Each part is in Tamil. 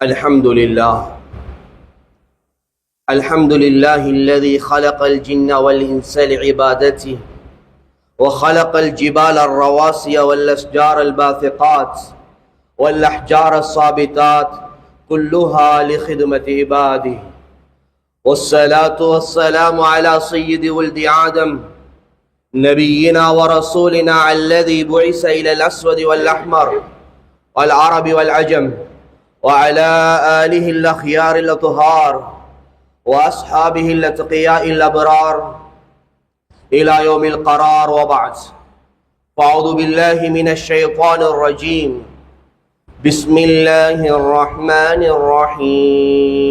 الحمد لله الحمد لله الذي خلق الجن والإنس لعبادته وخلق الجبال الرواسي والأشجار الباثقات والأحجار الصابتات كلها لخدمة عباده، والصلاة والسلام على سيد ولد آدم نبينا ورسولنا الذي بعث إلى الأسود والأحمر والعرب والعجم، وعلى آله الأخيار الأطهار وأصحابه الأتقياء الأبرار إلى يوم القرار، وبعد. فأعوذ بالله من الشيطان الرجيم. بسم الله الرحمن الرحيم.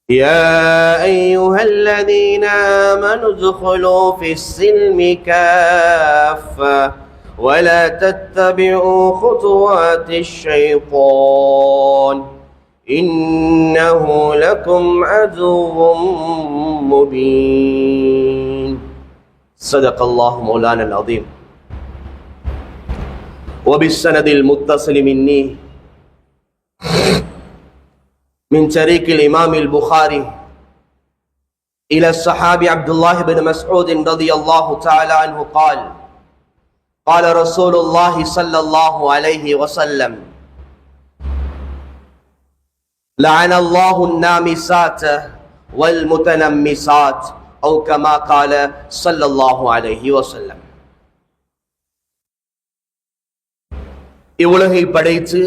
يا أيها الذين آمنوا ادخلوا في السلم كافة ولا تتبعوا خطوات الشيطان إنه لكم عدو مبين. صدق الله مولانا العظيم. وبالسند المتصل مني من طريق الإمام البخاري إلى الصحابي عبد الله بن مسعود رضي الله تعالى عنه قال: قال رسول الله صلى الله عليه وسلم: لعن الله النامسات والمتنمسات، أو كما قال صلى الله عليه وسلم. இவ்வுலகை படைத்து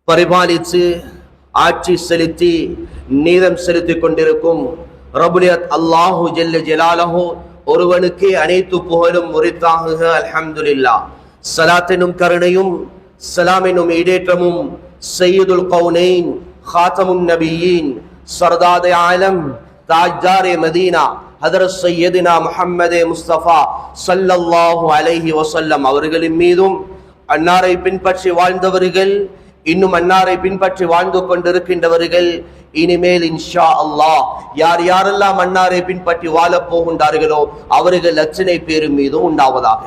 பரிபாலித்து ஆட்சி செலுத்தி நீதம் செலுத்திக் கொண்டிருக்கும் ரப்புல் அல்லாஹு ஜல்ல ஜலாலஹு ஒருவனுக்கே அனைத்து புகழும் உரித்தாகுக. அல்ஹம்துலில்லாஹ். ஸலாத் எனும் கருணையும் ஸலாம் எனும் ஈடேற்றமும் சய்யிதுல் கௌனைன் காத்தமுன் நபியீன் சர்தாதே ஆலம் தாஜ்தாரே மதீனா ஹதரத் சையதுனா முஹம்மதே முஸ்தபா ஸல்லல்லாஹு அலைஹி வஸல்லம் அவர்களின் மீதும், அன்னாரை பின்பற்றி வாழ்ந்தவர்கள், இன்னும் அன்னாரை பின்பற்றி வாழ்ந்து கொண்டிருக்கின்றவர்கள், இனிமேல் இன்ஷா அல்லாஹ் யார் யாரெல்லாம் அன்னாரை பின்பற்றி வாழப் போகின்றார்களோ அவர்கள் அத்தனை பேரும் மீதும் உண்டாவதாக.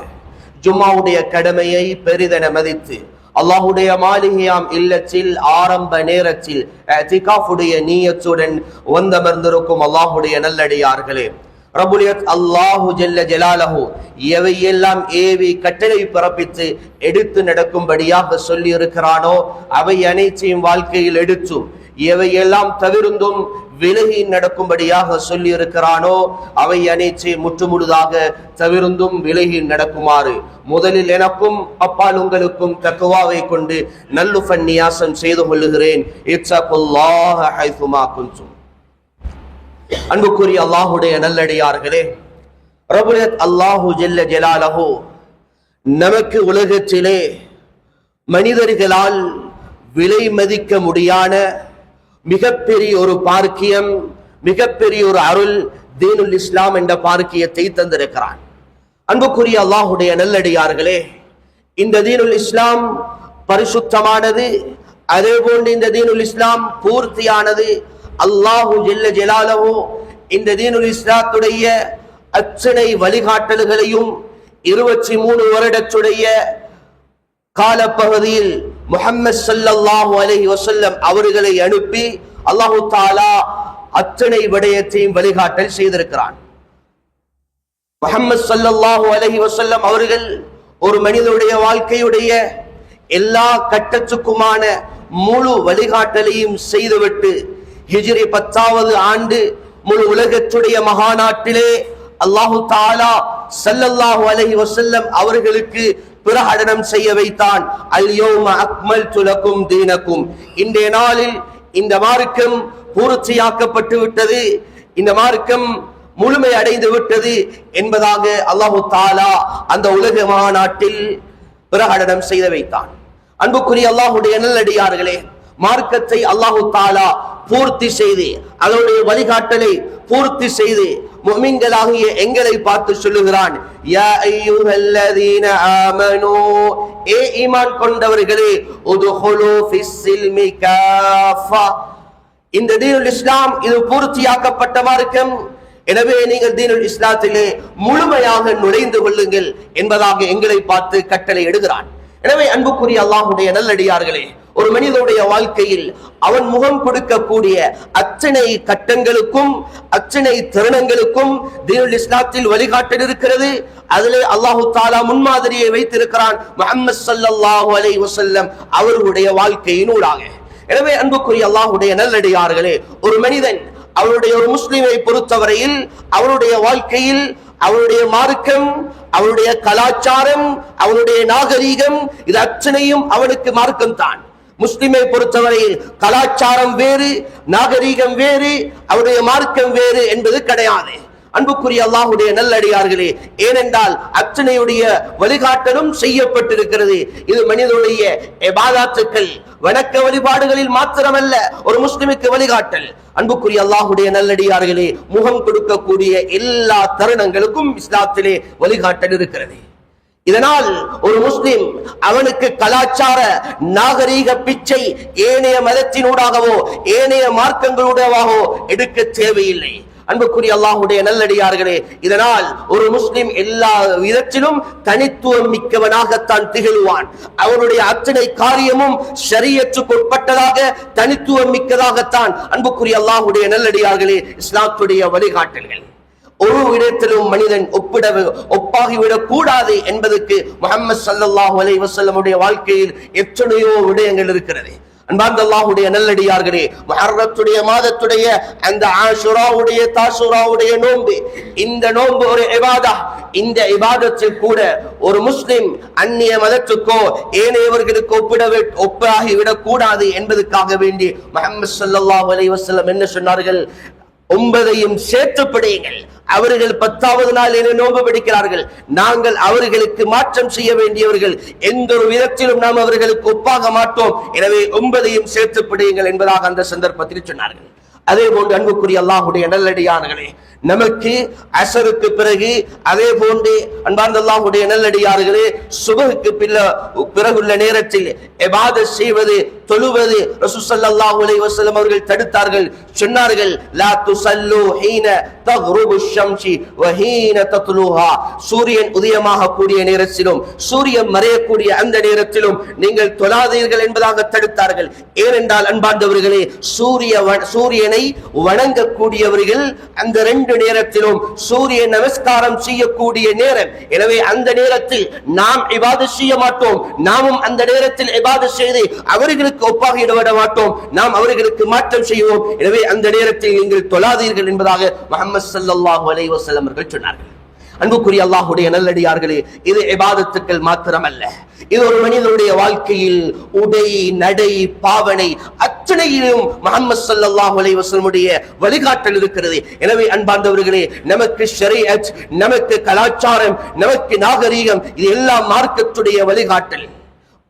ஜும்மாவுடைய கடமையை பெரிதென மதித்து அல்லாஹுடைய மாளிகையாம் இல்லத்தில் ஆரம்ப நேரத்தில் இஅ்திகாஃபுடைய நியத்துடன் வந்தமர்ந்திருக்கும் அல்லாஹுடைய நல்லடியார்களே, ரப்புல் அல்லாஹு ஜல்ல ஜலாலஹு எவையெல்லாம் ஏவி கட்டளை பிறப்பித்து எடுத்து நடக்கும்படியாக சொல்லி இருக்கிறானோ அவை அனைத்தையும் வாழ்க்கையில் எடுத்தும், எவையெல்லாம் தவிர்த்தும் விலகி நடக்கும்படியாக சொல்லி இருக்கிறானோ அவை அனைத்தையும் முற்றுமுழுதாக தவிர்த்தும் விலகி நடக்குமாறு முதலில் எனக்கும் அப்பால் உங்களுக்கும் தக்வாவை கொண்டு நல்லுஃபன்னியாசம் செய்து கொள்ளுகிறேன். இத்தகுல்லாஹ ஹைதுமா குன்தும். அன்புக்குரிய அல்லாஹுடைய நல்லடியார்களே, ரப்புல் அல்லாஹு ஜல்ல ஜலாலஹு நமக்கு உலகத்திலே மனிதர்களால் விலை மதிக்க முடியாத மிகப்பெரிய ஒரு பாக்கியம், மிகப்பெரிய ஒரு அருள் தீனுல் இஸ்லாம் என்ற பாக்கியத்தை தந்திருக்கிறான். அன்புக்குரிய அல்லாஹுடைய நல்லடியார்களே, இந்த தீனுல் இஸ்லாம் பரிசுத்தமானது. அதே போன்று இந்த தீனுல் இஸ்லாம் பூர்த்தியானது. அல்லாஹு ஜல்ல ஜலாலஹு இந்த தீனுல் இஸ்லாத்துடைய அத்தனை வழிகாட்டல்களையும் 23 வருடத்துடைய காலப்பகுதியில் முஹம்மது ஸல்லல்லாஹு அலைஹி வஸல்லம் அவர்களை அனுப்பி அல்லாஹு தஆலா அத்தனை விடயத்தையும் வழிகாட்டல் செய்திருக்கிறான். முஹம்மது ஸல்லல்லாஹு அலைஹி வஸல்லம் அவர்கள் ஒரு மனிதனுடைய வாழ்க்கையுடைய எல்லா கட்டத்துக்குமான முழு வழிகாட்டலையும் செய்துவிட்டு ஹிஜ்ரி 10வது ஆண்டு முழு உலகத்துடைய மகாநாட்டிலே அல்லாஹு தஆலா ஸல்லல்லாஹு அலைஹி வஸல்லம் அவர்களுக்கு பிரகடனம் செய்ய வைத்தான். அல் யௌம அக்மல்து லகும் தீனகும். இன்றைய நாளில் இந்த மார்க்கம் பூர்த்தியாக்கப்பட்டு விட்டது, இந்த மார்க்கம் முழுமை அடைந்து விட்டது என்பதாக அல்லாஹு தஆலா அந்த உலக மாநாட்டில் பிரகடனம் செய்து வைத்தான். அன்புக்குரிய அல்லாஹுடைய நல்லடியார்களே, மார்க்கத்தை அல்லாஹு தஆலா பூர்த்தி செய்து அதனுடைய வழிகாட்டலை பூர்த்தி செய்து முஃமின்களாகிய எங்களை பார்த்து சொல்லுகிறான், யா அய்யுஹல்லதீன ஆமனூ, ஏ ஈமான் கொண்டவர்களே, உதுஹுலு ஃபிஸ்ஸில்மி காஃபா, இந்த தீனுல் இஸ்லாம் இது பூர்த்தியாக்கப்பட்ட மார்க்கம். எனவே நீங்கள் தீனுல் இஸ்லாத்திலே முழுமையாக நுழைந்து கொள்ளுங்கள் என்பதாக எங்களை பார்த்து கட்டளை இடுகிறான். எனவே அன்புக்குரிய அல்லாஹ்வுடைய நல்லடியார்களே, ஒரு மனிதனுடைய வாழ்க்கையில் அவன் முகம் கொடுக்கக்கூடிய அத்தனை கட்டங்களுக்கும் அத்தனை தருணங்களுக்கும் தீனுல் இஸ்லாத்தில் வழிகாட்டல் இருக்கிறது. அதிலே அல்லாஹு தஆலா முன்மாதிரியை வைத்திருக்கிறான் முஹம்மது ஸல்லல்லாஹு அலைஹி வஸல்லம் அவர்களுடைய வாழ்க்கையின் ஊடாக. எனவே அன்புக்குரிய அல்லாஹ்வுடைய நல்லடியார்களே, ஒரு மனிதன் அவருடைய ஒரு முஸ்லிமை பொறுத்தவரையில் அவருடைய வாழ்க்கையில் அவருடைய மார்க்கம், அவருடைய கலாச்சாரம், அவருடைய நாகரீகம், இது அத்தனையும் அவனுக்கு மார்க்கம் தான். முஸ்லிமை பொறுத்தவரையில் கலாச்சாரம் வேறு, நாகரீகம் வேறு, அவருடைய மார்க்கம் வேறு என்பது கிடையாது. அன்புக்குரிய அல்லாஹ்வுடைய நல்லடியார்களே, ஏனென்றால் அத்தனையுடைய வழிகாட்டலும் செய்யப்பட்டிருக்கிறது. இது மனிதனுடைய இபாதத்துக்கள், வணக்க வழிபாடுகளில் மாத்திரமல்ல ஒரு முஸ்லிமுக்கு வழிகாட்டல். அன்புக்குரிய அல்லாஹ்வுடைய நல்லடியார்களே, முகம் கொடுக்கக்கூடிய எல்லா தருணங்களுக்கும் இஸ்லாத்திலே வழிகாட்டல் இருக்கிறது. இதனால் ஒரு முஸ்லிம் அவனுக்கு கலாச்சார நாகரீக பிச்சை ஏனைய மதத்தினூடாகவோ ஏனைய மார்க்கங்களூடாகவோ எடுக்க தேவையில்லை. அன்புக்குரிய அல்லாஹ்வுடைய நல்லடியார்களே, இதனால் ஒரு முஸ்லிம் எல்லா விதத்திலும் தனித்துவம் மிக்கவனாகத்தான் திகழ்வான். அவனுடைய அத்தனை காரியமும் ஷரியத்துக்கு உட்பட்டதாக தனித்துவம் மிக்கதாகத்தான் அன்புக்குரிய அல்லாஹ்வுடைய நல்லடியார்களே இஸ்லாத்துடைய வழிகாட்டல்கள். ஒரு இடத்திலும் மனிதன் ஒப்பாகிவிடக் கூடாது என்பதற்கு முஹம்மது ஸல்லல்லாஹு அலைஹி வஸல்லமுடைய வாழ்க்கையில் எத்தனையோ விடயங்கள் இருக்கிறது. அன்பார்ந்த அல்லாஹ்வுடைய நல்லடியார்களே, முஹர்ரத்துடைய மாதத்துடைய அந்த ஆஷுராவுடைய தாஷுராவுடைய நோன்பு, இந்த நோன்பு ஒரு இபாதா. இந்த இபாதத்தில் கூட ஒரு முஸ்லிம் அந்நிய மதத்துக்கோ ஏனையவர்களுக்கு ஒப்பாகிவிடக் கூடாது என்பதற்காக வேண்டி முஹம்மது ஸல்லல்லாஹு அலைஹி வஸல்லம் என்ன சொன்னார்கள்? 9ஐயும் சேர்த்து பிடியுங்கள். அவர்கள் 10வது நாள் என நோன்பு பிடிக்கிறார்கள். நாங்கள் அவர்களுக்கு மாற்றம் செய்ய வேண்டியவர்கள், எந்த ஒரு விதத்திலும் நாம் அவர்களுக்கு ஒப்பாக மாட்டோம். எனவே 9ஐயும் சேர்த்து பிடியுங்கள் என்பதாக அந்த சந்தர்ப்பத்தில் சொன்னார்கள். அதே போன்று அன்புக்குரிய அல்லாஹ்வுடைய நல்லடியார்களே, நமக்கு அஸருக்கு பிறகு அதே போன்று அன்பார்ந்த அல்லாஹ்வுடைய நல்லடியார்களே சுபஹுக்கு பிறகுள்ள நேரத்தில் இபாதத் செய்வது, தொழுவது ரசூல் ஸல்லல்லாஹு அலைஹி வஸல்லம் அவர்கள் தடுத்தார்கள். சொன்னார்கள், லா துஸல்லு ஹீன தக்ருபு ஷம்ஸி வ ஹீன தத்லுஹா. சூரியன் உதயமாக கூடிய நேரத்திலும் சூரியன் மறையக்கூடிய அந்த நேரத்திலும் நீங்கள் தொழாதீர்கள் என்பதாக தடுத்தார்கள். ஏனென்றால் அன்பார்ந்தவர்களே, சூரியனை வணங்கக்கூடியவர்கள் அந்த 2 நேரத்திலும் சூரிய நமஸ்காரம் செய்யக்கூடிய நேரம். எனவே அந்த நேரத்தில் நாம் இபாதத் செய்ய மாட்டோம். நாமும் அந்த நேரத்தில் இபாதத் செய்து அவர்களுக்கு ஒப்பாக இடவிட மாட்டோம். நாம் அவர்களுக்கு மாற்றம் செய்வோம். எனவே அந்த நேரத்தில் நீங்கள் தொழாதீர்கள் என்பதாக முஹம்மது ஸல்லல்லாஹு அலைஹி வஸல்லம் அவர்கள் சொன்னார்கள். அன்புக்குரிய அல்லாஹ்வுடைய நல்லடியார்களே, இது இபாதத்துக்கள் மாத்திரமல்ல, இது ஒரு மனிதனுடைய வாழ்க்கையில் உடை, நடை, பாவனை அத்தனையிலும் முஹம்மது ஸல்லல்லாஹு அலைஹி வஸல்லமுடைய வழிகாட்டல் இருக்கிறது. எனவே அன்பார்ந்தவர்களே, நமக்கு ஷரீஅத், நமக்கு கலாச்சாரம், நமக்கு நாகரீகம், இது எல்லாம் மார்க்கத்துடைய வழிகாட்டல்.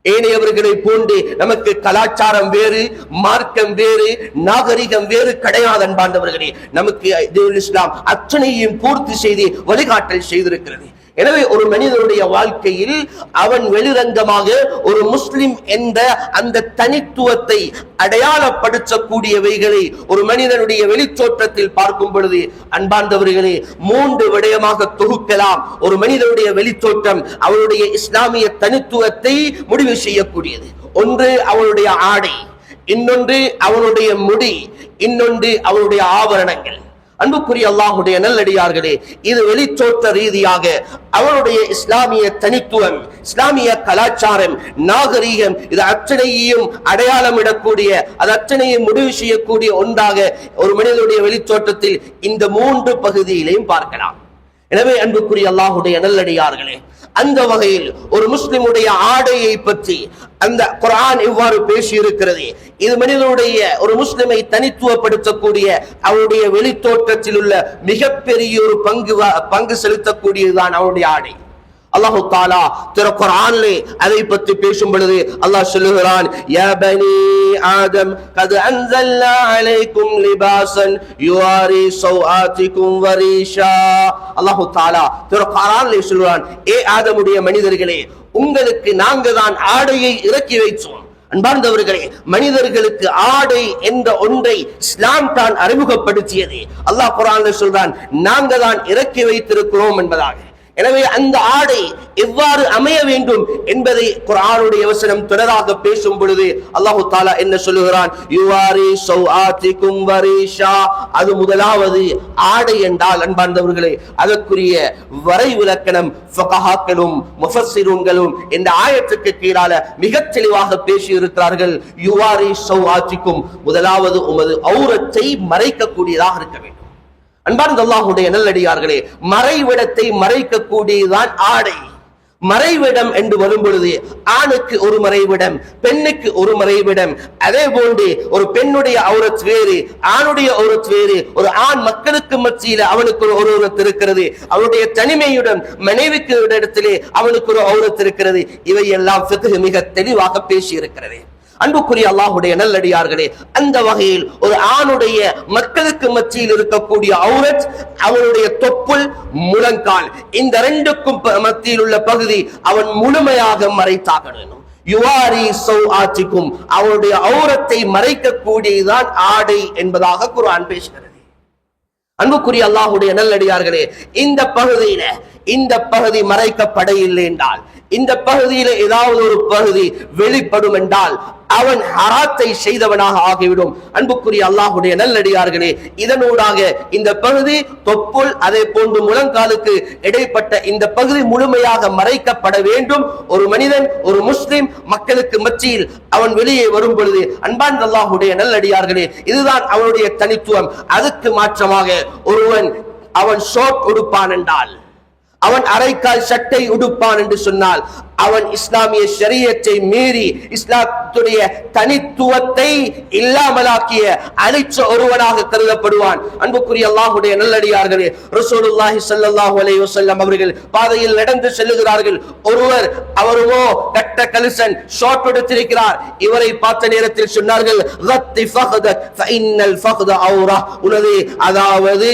ஏனையவர்களை போன்று நமக்கு கலாச்சாரம் வேறு, மார்க்கம் வேறு, நாகரிகம் வேறு கிடையாது. அன்பார்ந்தவர்களே, நமக்கு தீனுல் இஸ்லாம் அத்தனையும் பூர்த்தி செய்து வழிகாட்டல் செய்திருக்கிறது. எனவே ஒரு மனிதனுடைய வாழ்க்கையில் அவன் வெளிரங்கமாக ஒரு முஸ்லிம் என்ற அந்த தனித்துவத்தை அடையாளப்படுத்தக்கூடியவைகளை ஒரு மனிதனுடைய வெளித்தோற்றத்தில் பார்க்கும் பொழுது அன்பார்ந்தவர்களே 3 விடயமாக தொகுக்கலாம். ஒரு மனிதனுடைய வெளித்தோற்றம் அவருடைய இஸ்லாமிய தனித்துவத்தை முடிவு செய்யக்கூடியது. ஒன்று அவனுடைய ஆடை, இன்னொன்று அவனுடைய முடி, இன்னொன்று அவனுடைய ஆபரணங்கள். அன்புக்குரிய அல்லாஹ்வுடைய நல்லடியார்களே, இது வெளித்தோற்ற ரீதியாக அவருடைய இஸ்லாமிய தனித்துவம், இஸ்லாமிய கலாச்சாரம், நாகரீகம், இது அத்தனையும் அடையாளமிடக்கூடிய, அது அத்தனையும் முடிவு செய்யக்கூடிய ஒன்றாக ஒரு மனிதனுடைய வெளித்தோற்றத்தில் இந்த 3 பகுதியிலையும் பார்க்கலாம். எனவே அன்புக்குரிய அல்லாஹ்வுடைய நல்லடியார்களே, அந்த வகையில் ஒரு முஸ்லிமுடைய ஆடையை பற்றி அந்த குர்ஆன் இவ்வாறு பேசி இருக்கிறது. இது மனிதனுடைய ஒரு முஸ்லிமை தனித்துவப்படுத்தக்கூடிய அவருடைய வெளித்தோற்றத்தில் உள்ள மிகப்பெரிய ஒரு பங்கு செலுத்தக்கூடியதுதான் அவருடைய ஆடை. அல்லாஹு தஆலா திரு குர்ஆனிலே அதை பற்றி பேசும் பொழுது அல்லாஹ் சொல்லுகிறான், யா பனி ஆதம் கத் அன்ஸல்னா அலைக்கும் லிபாஸன் யுவாரி சௌஆத்திக்கும் வரீஷா. அல்லாஹு தஆலா திரு குர்ஆனிலே சொல்றான், ஏ ஆதமுடைய மனிதர்களே, உங்களுக்கு நாங்கள் தான் ஆடையை இறக்கி வைத்தோம். அன்பார்ந்தவர்களே, மனிதர்களுக்கு ஆடை என்ற ஒன்றை இஸ்லாம் தான் அறிமுகப்படுத்தியது. அல்லாஹ் குர்ஆன்ல சொல்றான், நாங்க தான் இறக்கி வைத்திருக்கிறோம் என்பதாக. எனவே அந்த ஆடை எவ்வாறு அமைய வேண்டும் என்பதை குர்ஆனுடைய வசனம் தொடராக பேசும் பொழுது அல்லாஹ் தஆலா என்ன சொல்லுகிறான்? யுவாரி சௌஆதிகும் வரிஷா. அது முதலாவது ஆடை என்றால் அன்பார்ந்தவர்களே, அதற்குரிய வரை விளக்கணம் ஃபகஹாக்களும் முஃபஸ்ஸிரூன்களும் இந்த ஆயத்துக்கு கீழால மிக தெளிவாக பேசி இருக்கிறார்கள். யுவாரி சௌஆதிகும், முதலாவது உமது ஔரத்தை மறைக்கக்கூடியதாக இருக்க வேண்டும். அன்பார்ந்த அல்லாஹ்வுடைய நல்லடியார்களே, மறைவிடத்தை மறைக்கக்கூடியதுதான் ஆடை. மறைவிடம் என்று வரும் பொழுது ஆணுக்கு ஒரு மறைவிடம், பெண்ணுக்கு ஒரு மறைவிடம். அதே போன்று ஒரு பெண்ணுடைய ஔரத் வேறு, ஆணுடைய ஔரத் வேறு. ஒரு ஆண் மக்களுக்கு மத்தியில அவனுக்கு ஒரு ஔரத் இருக்கிறது, அவனுடைய தனிமையுடன் மனைவிக்கு இடத்திலே அவனுக்கு ஒரு ஔரத் இருக்கிறது. இவையெல்லாம் ஃபிக்ஹ் மிக தெளிவாக பேசி இருக்கிறது. அன்புக்குரிய அல்லாஹ்வுடைய நல்லடியார்களே, அந்த வகையில் ஒரு ஆணுடைய மக்களுக்கு மத்தியில் இருக்கக்கூடிய ஔரத், அவனுடைய தொப்புள், முழங்கால், இந்த ரெண்டுக்கும் மத்தியில் உள்ள பகுதி அவன் முழுமையாக மறைத்தாக வேண்டும். யுவாரி சௌஆதிகும், அவனுடைய ஔரத்தை மறைக்கக்கூடியதுதான் ஆடை என்பதாக குர்ஆன் பேசுகிறது. அன்புக்குரிய அல்லாஹ்வுடைய நல்லடியார்களே, இந்த பகுதி மறைக்கப்பட இல்லை என்றால், இந்த பகுதியில ஏதாவது ஒரு பகுதி வெளிப்படும் என்றால் அவன் ஹராத்தை செய்தவனாக ஆகிவிடும். அன்புக்குரிய அல்லாஹ்வுடைய நல்லடியார்களே, இதனூடாக இந்த பகுதி தொப்புள், அதே போன்று முழங்காலுக்கு இடைப்பட்ட இந்த பகுதி முழுமையாக மறைக்கப்பட வேண்டும். ஒரு மனிதன், ஒரு முஸ்லிம் மக்களுக்கு மத்தியில் அவன் வெளியே வரும் பொழுது அன்பார்ந்த அல்லாஹ்வுடைய நல்லடியார்களே, இதுதான் அவனுடைய தனித்துவம். அதுக்கு மாற்றமாக அவன் ஷார்ட் உடுப்பான் என்றால், அவன் அரைக்கால் சட்டை உடுப்பான் என்று சொன்னால், அவன் இஸ்லாமிய ஷரியத்தை மீறி இஸ்லாத்துடைய தனித்துவத்தை இல்லாமலாக்கிய அழிச்ச ஒருவனாக கருதப்படுவான். அன்புக்குரிய அல்லாஹ்வுடைய நல்லடியார்களே, ரசூலுல்லாஹி ஸல்லல்லாஹு அலைஹி வஸல்லம் அவர்கள் பாதையில் நடந்து செல்லுகிறார்கள். அவருமோ கட்ட கலிசன், ஷார்ட் எடுத்திருக்கிறார். இவரை பார்த்த நேரத்தில் சொன்னார்கள், கத்தி ஃபக்தக் ஃபஇன்னல் ஃபக்த ஔரா. உனது அதாவது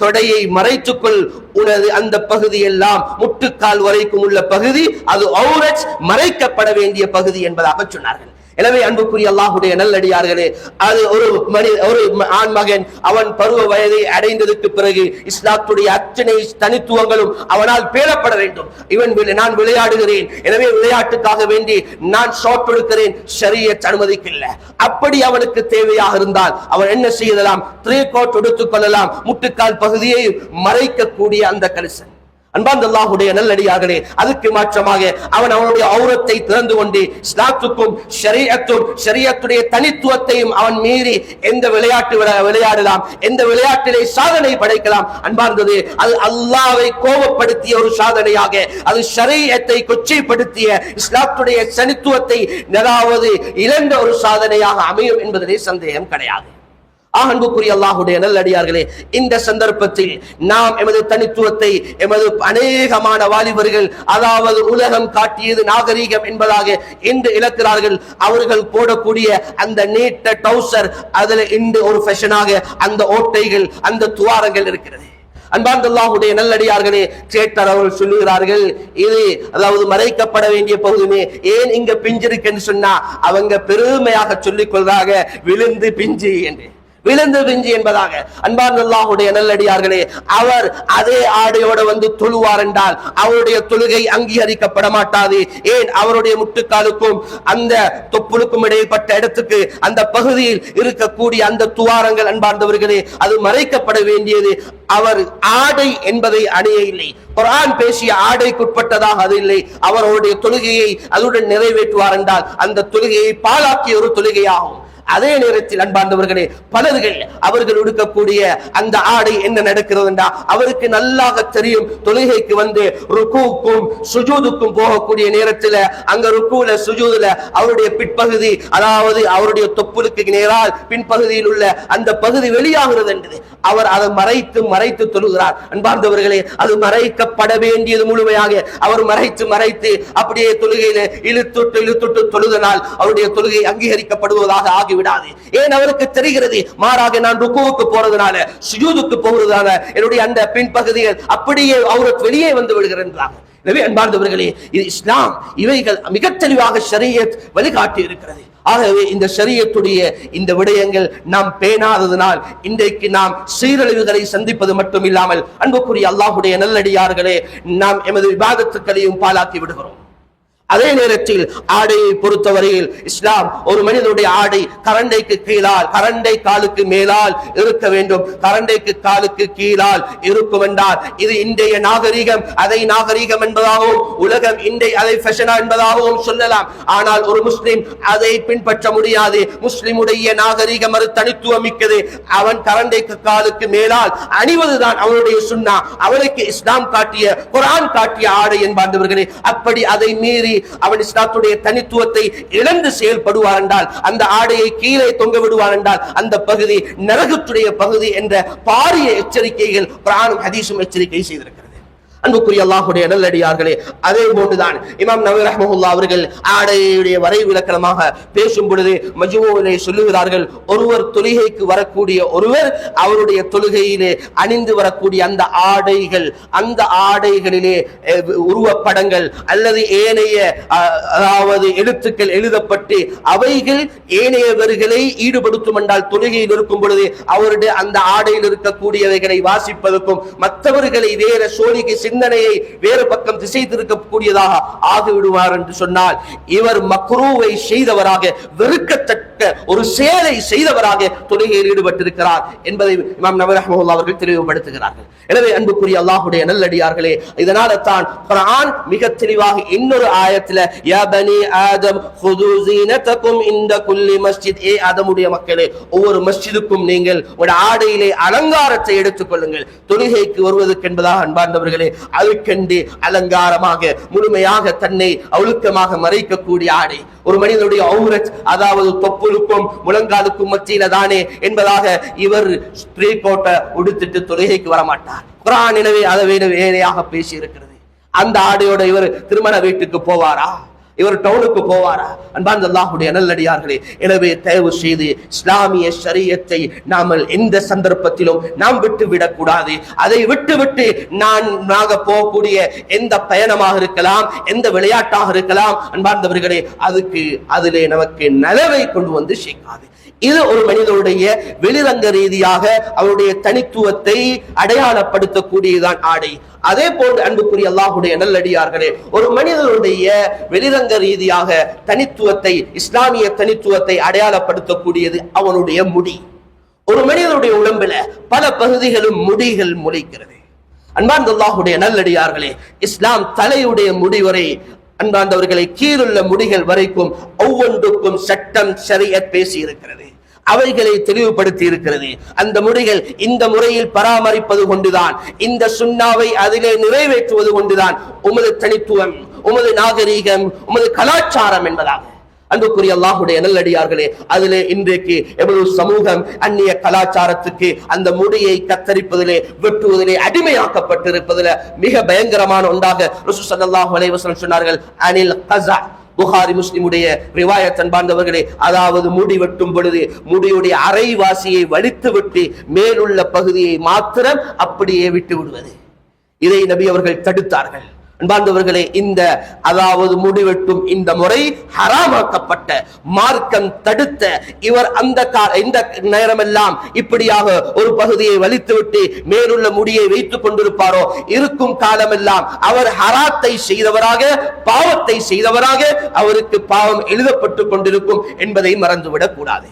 தொடையை மறைத்துக்கொள், உனது அந்த பகுதி எல்லாம் முட்டுக்கால் வரைக்கும் உள்ள பகுதி அது ஔரத், மறைக்கப்பட வேண்டிய பகுதி என்பதாக சொன்னார்கள். எனவே அன்புக்குரிய அல்லாஹ்வுடைய நல்லடியார்களே, அது ஒரு ஆண் மகன் அவன் பருவ வயதை அடைந்ததற்கு பிறகு இஸ்லாத்துடைய அத்தனை தனித்துவங்களும் அவனால் பேணப்பட வேண்டும். நான் விளையாடுகிறேன், எனவே விளையாட்டுக்காக வேண்டி நான் ஷார்ட் எடுக்கிறேன், ஷரியத் அனுமதிக்கல. அப்படி அவனுக்கு தேவையாக இருந்தால் அவன் என்ன செய்யலாம்? 3 கோட் எடுத்துக் கொள்ளலாம், முட்டுக்கால் பகுதியை மறைக்கக்கூடிய அந்த கலிசன். அன்பார்ந்த அல்லாஹ்வுடைய நல்லடியார்களே, அதுக்கு மாற்றமாக அவன் அவனுடைய ஔரத்தை திறந்து கொண்டு இஸ்லாத்துக்கும் ஷரியத்துடைய தனித்துவத்தையும் அவன் மீறி எந்த விளையாட்டு விளையாடலாம், எந்த விளையாட்டிலே சாதனை படைக்கலாம். அன்பார்ந்தது, அது அல்லாஹ்வை கோபப்படுத்திய ஒரு சாதனையாக, அது ஷரியத்தை கொச்சைப்படுத்திய இஸ்லாத்துடைய தனித்துவத்தை இழந்த ஒரு சாதனையாக அமையும் என்பதிலே சந்தேகம் கிடையாது. அன்புக்குரிய அல்லாஹ்வுடைய நல்லடியார்களே, இந்த சந்தர்ப்பத்தில் நாம் எமது தனித்துவத்தை, எமது அநேகமான வாலிபர்கள் அதாவது உலகம் காட்டியது நாகரீகம் என்பதாக இன்று இழக்கிறார்கள். அவர்கள் போடக்கூடிய அந்த நீட்ட டவுசர், அதுல இன்று ஒரு ஃபேஷனாக அந்த ஓட்டைகள், அந்த துவாரங்கள் இருக்கிறது. அன்பார்ந்த அல்லாஹ்வுடைய நல்லடியார்களே, சேட்டர் அவர்கள் சொல்லுகிறார்கள், இது அதாவது மறைக்கப்பட வேண்டிய பகுதியுமே ஏன் இங்க பிஞ்சிருக்குன்னு சொன்னா அவங்க பெருமையாக சொல்லிக் கொள்றாங்க, விழுந்து பிஞ்சு என்று. என்பதாக. அன்பார்ந்த அல்லாஹ்வுடைய நல்லடியார்களே, அவர் அதே ஆடையோடு வந்து தொழுவார் என்றால் அவருடைய தொழுகை அங்கீகரிக்கப்பட மாட்டாது. ஏன்? அவருடைய முட்டுக்காலுக்கும் அந்த தொப்புளுக்கும் இடைப்பட்ட இடத்துக்கு அந்த பகுதியில் இருக்கக்கூடிய அந்த துவாரங்கள் அன்பார்ந்தவர்களே, அது மறைக்கப்பட வேண்டியது. அவர் ஆடை என்பதை அணிய இல்லை. குர்ஆன் பேசிய ஆடைக்குட்பட்டதாக அது இல்லை. அவருடைய தொழுகையை அதுடன் நிறைவேற்றுவார் என்றால் அந்த தொழுகையை பாழாக்கிய ஒரு தொழுகையாகும். அதே நேரத்தில் அன்பார்ந்தவர்களே, பலர்கள் அவர்கள் உடுக்கக்கூடிய அந்த ஆடை என்ன நடக்கிறது என்றால் அவருக்கு நல்லாக தெரியும். தொழுகைக்கு வந்து ருக்கூக்கும் சுஜூதுக்கும் போகக்கூடிய நேரத்தில் அங்க ருக்கூல சுஜூதுல அவருடைய பிற்பகுதி, அதாவது அவருடைய தொப்புளுக்கு நேரால் பின்பகுதியில் உள்ள அந்த பகுதி வெளியாகிறது என்று அவர் அதை மறைத்து தொழுகிறார். அன்பார்ந்தவர்களே, அது மறைக்கப்பட வேண்டியது முழுமையாக அவர் மறைத்து அப்படியே தொழுகையில இழுத்துட்டு தொழுதனால் அவருடைய தொழுகை அங்கீகரிக்கப்படுவதாக ஆகி விடாது. ஏன்? அவருக்கு தெரிகிறது, மாறாக நான் ருக்குவுக்கு போறதுனால, சுஜூதுக்கு போகிறதுனால என்னுடைய அந்த பின்பகுதிகள் அப்படியே அவருக்கு வெளியே வந்து விடுகிறார். எனவே அன்பார்ந்தவர்களே, இது இஸ்லாம், இவைகள் மிக தெளிவாக ஷரியத் வழிகாட்டி இருக்கிறது. ஆகவே இந்த ஷரியத்துடைய இந்த விடயங்கள் நாம் பேணாததனால் இன்றைக்கு நாம் சீரழிவுகளை சந்திப்பது மட்டும் இல்லாமல் அன்புக்குரிய அல்லாஹ்வுடைய நல்லடியார்களே, நாம் எமது இபாதத்துக்களையும் பாழாக்கி விடுகிறோம். அதே நேரத்தில் ஆடையை பொறுத்தவரையில் இஸ்லாம் ஒரு மனிதனுடைய ஆடை கரண்டைக்கு கீழால், கரண்டை காலுக்கு மேலால் இருக்க வேண்டும். கரண்டைக்கு காலுக்கு கீழால் இருக்கும் என்றால் இது இன்றைய நாகரிகம், அதை நாகரிகம் என்பதாகவும் உலகம் இன்றை அதை ஃபேஷனா என்பதாகவும் சொல்லலாம். ஆனால் ஒரு முஸ்லிம் அதை பின்பற்ற முடியாது. முஸ்லிமுடைய நாகரிகம் அது தனித்துவம் மிக்கது. அவன் கரண்டைக்கு காலுக்கு மேலால் அணிவதுதான் அவனுடைய சுன்னா, அவனுக்கு இஸ்லாம் காட்டிய, குர்ஆன் காட்டிய ஆடை என்பார்களே. அப்படி அதை மீறி அவன் இஸ்லாத்துடைய தனித்துவத்தை இழந்து செயல்படுவார் என்றால், அந்த ஆடையை கீழே தொங்க விடுவார் என்றால் அந்த பகுதி நரகத்துடைய பகுதி என்ற பாரிய எச்சரிக்கைகள் குர்ஆனும் ஹதீஸும் எச்சரிக்கை செய்திருக்கிறது. அன்புக்குரிய அல்லாஹ்வுடைய நல்லடியார்களே, அதே போன்றுதான் இமாம் நவவி ரஹ்மத்துல்லாஹி அவர்கள் ஆடையுடைய வரை விளக்கணமாக பேசும் பொழுது மஜ்மூஇலே சொல்லுகிறார்கள், ஒருவர் தொழுகைக்கு வரக்கூடிய ஒருவர் அவருடைய தொழுகையிலே அணிந்து வரக்கூடிய அந்த ஆடைகள், அந்த ஆடைகளிலே உருவப்படங்கள் அல்லது ஏனைய அதாவது எழுத்துக்கள் எழுதப்பட்டு அவைகள் ஏனையவர்களை ஈடுபடுத்தும் என்றால், தொழுகையில் இருக்கும் பொழுது அவருடைய அந்த ஆடையில் இருக்கக்கூடியவைகளை வாசிப்பதற்கும் மற்றவர்களை வேற சோழிகை சிந்தனையை வேறு பக்கம் திசை திருக்கக்கூடியதாக ஆகிவிடுவார் என்று சொன்னால், இவர் மக்ரூவை செய்தவராக, வெறுக்கத்தக்க ஒரு செயலை செய்தவராக தொழுகையில் ஈடுபட்டிருக்கிறார் என்பதை இமாம் நவவி ரஹ்மத்துல்லாஹி அவர்கள் தெளிவுபடுத்துகிறார்கள். எனவே அன்புக்குரிய அல்லாஹ்வுடைய நல்லடியார்களே, இதனால தான் குர்ஆன் மிக தெளிவாக இன்னொரு ஆயத்தில் யா பனி ஆதம் ஹுது ஸீனதகும் இன்த குல்லி மஸ்ஜித், ஏ ஆதமுடைய மக்களே, ஒவ்வொரு மஸ்ஜிதுக்கும் நீங்கள் ஒரு ஆடையிலே அலங்காரத்தை எடுத்துக் கொள்ளுங்கள். தொழுகைக்கு வருவதற்கு என்பதாக அன்பார்ந்தவர்களே, அதுக்கென்று அலங்காரமாக முழுமையாக தன்னை ஒழுக்கமாக மறைக்கக்கூடிய ஆடை. ஒரு மனிதனுடைய ஔரத், அதாவது தொப்புளுக்கும் முழங்காலுக்கும் மத்தியில தானே என்பதாக இவர் ஸ்திரீ கோட்டை உடுத்திட்டு தொழுகைக்கு வரமாட்டார். குர்ஆன் எனவே அதை வேறையாக பேசி இருக்கிறது. அந்த ஆடையோட இவர் திருமண வீட்டுக்கு போவாரா? இவர் டவுனுக்கு போவாரா? அன்பார்ந்த அல்லாஹ்வுடைய நல்லடியார்களே, எனவே தயவு செய்து இஸ்லாமிய ஷரியத்தை நாம் எந்த சந்தர்ப்பத்திலும் நாம் விட்டுவிடக் கூடாது. அதை விட்டுவிட்டு நாங்க போகக்கூடிய எந்த பயணமாக இருக்கலாம், எந்த விளையாட்டாக இருக்கலாம், அன்பார்ந்தவர்களே, அதிலே நமக்கு நலவை கொண்டு வந்து சேர்க்காது. இது ஒரு மனிதனுடைய வெளிரங்க ரீதியாக அவருடைய தனித்துவத்தை அடையாளப்படுத்தக்கூடியதான் ஆடை. அதே போன்று அன்புக்குரிய அல்லாஹ்வுடைய நல்லடியார்களே, ஒரு மனிதனுடைய வெளிரங்க ரீதியாக தனித்துவத்தை, இஸ்லாமிய தனித்துவத்தை அடையாளப்படுத்தக்கூடியது அவனுடைய முடி. ஒரு மனிதனுடைய உடம்புல பல பகுதிகளும் முடிகள் முளைக்கிறது. அன்பார்ந்த அல்லாஹ்வுடைய நல்லடியார்களே, இஸ்லாம் தலையுடைய முடி வரை, அன்பார்ந்தவர்களை கீழுள்ள முடிகள் வரைக்கும் ஒவ்வொன்றுக்கும் சட்டம் ஷரியத் பேசி இருக்கிறது, அவைகளை தெளிவுபடுத்தி இருக்கிறது. அந்த முடிகள் இந்த முறையில் பராமரிப்பது கொண்டுதான், இந்த சுன்னாவை அதிலே நிறைவேற்றுவது கொண்டுதான் உமது தனித்துவம், உமது நாகரீகம், உமது கலாச்சாரம் என்பதாக. அன்புக்குரிய அல்லாஹ்வுடைய நல்லடியார்களே, அதிலே இன்றைக்கு எவ்வளவு சமூகம் அந்நிய கலாச்சாரத்துக்கு அந்த முடியை கத்தரிப்பதிலே, வெட்டுவதிலே அடிமையாக்கப்பட்டிருப்பதில் மிக பயங்கரமான ஒன்றாக ரசூல் ஸல்லல்லாஹு அலைஹி வஸல்லம் சொன்னார்கள், அனில் கஸா. புகாரி முஸ்லிமுடைய ரிவாயத் அன்பார்ந்தவர்களே, அதாவது முடி வெட்டும் பொழுது முடியுடைய அரைவாசியை வலித்து விட்டு மேலுள்ள பகுதியை மாத்திரம் அப்படியே விட்டு விடுவது, இதை நபி அவர்கள் தடுத்தார்கள். அன்பார்ந்தவர்களே, இந்த அதாவது முடிவெட்டும் இந்த முறை ஹராமாக்கப்பட்ட, மார்க்கம் தடுத்த, இவர் இந்த நேரமெல்லாம் இப்படியாக ஒரு பகுதியை வலித்துவிட்டு மேலுள்ள முடியை வைத்துக் கொண்டிருப்பாரோ, இருக்கும் காலமெல்லாம் அவர் ஹராத்தை செய்தவராக, பாவத்தை செய்தவராக அவருக்கு பாவம் எழுதப்பட்டுக் கொண்டிருக்கும் என்பதை மறந்துவிடக் கூடாது.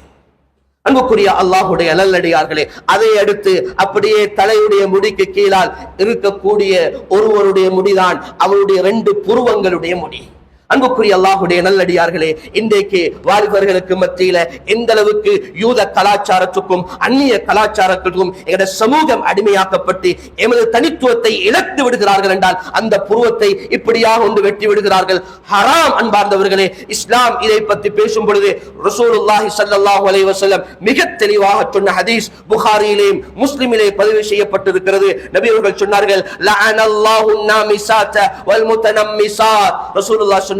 அன்புக்குரிய அல்லாஹ்வுடைய நல்லடியார்களே, அதை அடுத்து அப்படியே தலையுடைய முடிக்கு கீழால் இருக்கக்கூடிய ஒருவருடைய முடிதான் அவருடைய 2 புருவங்களுடைய முடி. அன்புக்குரிய அல்லாஹ்வுடைய நல்லடியார்களே, இன்றைக்கு வாலிபர்களுக்கு மத்தியில எந்த அளவுக்கு யூத கலாச்சாரத்துக்கும் அந்நிய கலாச்சாரத்துக்கும் எங்களுடைய சமூகம் அடிமையாக்கப்பட்டு எமது தனித்துவத்தை இழந்து விடுகிறார்கள் என்றால், அந்த புருவத்தை இப்படியாக ஒன்று வெட்டி விடுகிறார்கள். ஹராம். அன்பார்ந்தவர்களே, இஸ்லாம் இதை பற்றி பேசும் பொழுது ரசூலுல்லாஹி ஸல்லல்லாஹு அலைஹி வஸல்லம் மிக தெளிவாக சொன்ன ஹதீஸ் புகாரியிலே முஸ்லிமிலே பதிவு செய்யப்பட்டிருக்கிறது. நபி அவர்கள் சொன்னார்கள், லஅனல்லாஹு நாமிசாத வல் முத்தனம்மிசாத். ரசூலுல்லாஹ் சொன்னாங்க,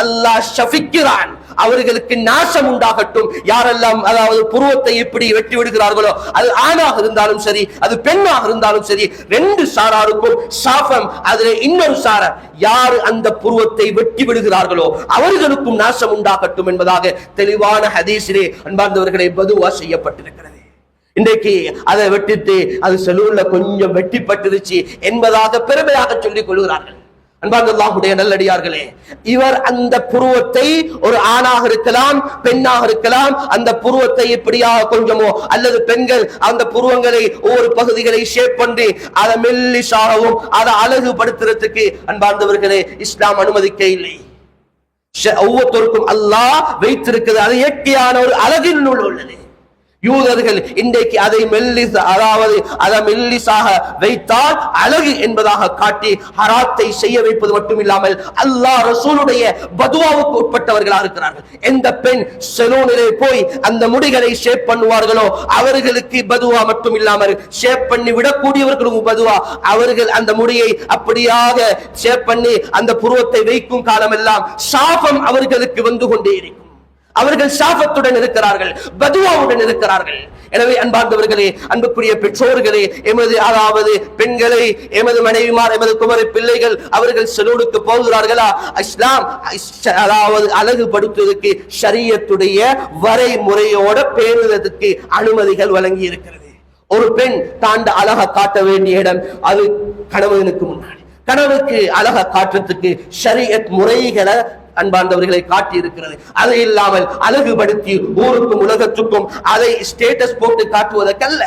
அல்லாஹ் ஷஃபிக்கிறான், அவர்களுக்கு நாசம் உண்டாகட்டும். யாரெல்லாம் அதாவது புருவத்தை இப்படி வெட்டி விடுகிறார்களோ, அது ஆணாக இருந்தாலும் சரி, அது பெண்ணாக இருந்தாலும் சரி, ரெண்டு சாராருக்கும் சாபம். அதில் இன்னொரு சாரார் யார் அந்த புருவத்தை வெட்டி விடுகிறார்களோ அவர்களுக்கும் நாசம் உண்டாகட்டும் என்பதாக தெளிவான ஹதீஸிலே அன்பார்ந்தவர்களை பதுவா செய்யப்பட்டிருக்கிறது. இன்றைக்கு அதை வெட்டிட்டு அது செலூன்ல கொஞ்சம் வெட்டிப்பட்டிருச்சு என்பதாக பெருமையாக சொல்லிக் கொள்கிறார்கள். அன்பார்ந்தல்லாஹுடைய நல்லடியார்களே, இவர் அந்த புருவத்தை ஒரு ஆணாக இருக்கலாம், பெண்ணாக இருக்கலாம், அந்த புருவத்தை இப்படியாக கொஞ்சமோ அல்லது பெண்கள் அந்த புருவங்களை ஒவ்வொரு பகுதிகளை ஷேப் பண்ணி அதை மெல்லிசாகவும் அதை அழகுபடுத்துறதுக்கு அன்பார்ந்தவர்களே இஸ்லாம் அனுமதிக்க இல்லை. ஒவ்வொருத்தருக்கும் அல்லாஹ் வைத்திருக்கிறது, அது இயற்கையான ஒரு அழகில் உள்ளது. யூதர்கள் இன்றைக்கு அதை அதை மெல்லிசாக வைத்தால் அழகு என்பதாக காட்டி ஹராத்தை செய்ய வைப்பது மட்டுமில்லாமல் அல்லாஹ் ரசூலுடைய பதுவாவுக்கு உட்பட்டவர்களாக இருக்கிறார்கள். எந்த பெண் செலூனிலே போய் அந்த முடிகளை ஷேப் பண்ணுவார்களோ அவர்களுக்கு பதுவா மட்டும் இல்லாமல் ஷேப் பண்ணி விடக்கூடியவர்களும் பதுவா. அவர்கள் அந்த முடியை அப்படியாக ஷேப் பண்ணி அந்த புருவத்தை வைக்கும் காலமெல்லாம் சாபம் அவர்களுக்கு வந்து கொண்டே இருக்கும். அவர்கள் சாபத்துடன் இருக்கிறார்கள், பதுவாவுடன் இருக்கிறார்கள். எனவே அன்பார்ந்தவர்களே, அன்புக்குரிய பெற்றோர்களே, எமது அதாவது பெண்களை, எமது மனைவிமார், எமது குமரி பிள்ளைகள் அவர்கள் செலூனுக்கு போகிறார்களா? இஸ்லாம் அதாவது அழகுபடுத்துவதற்கு ஷரியத்துடைய வரைமுறையோட பேணுவதற்கு அனுமதிகள் வழங்கி இருக்கிறது. ஒரு பெண் தாண்ட அழகா காட்ட வேண்டிய இடம் அது கணவனுக்கு முன்னாடி. கணவனுக்கு அழகா காட்டுறதுக்கு ஷரியத் முறைகளை அன்பார்ந்தவர்களை காட்டி இருக்கிறது. அதை இல்லாமல் அழகுபடுத்தி ஊருக்கும் உலகத்துக்கும் அதை ஸ்டேட்டஸ் போட்டு காட்டுவதற்கல்ல.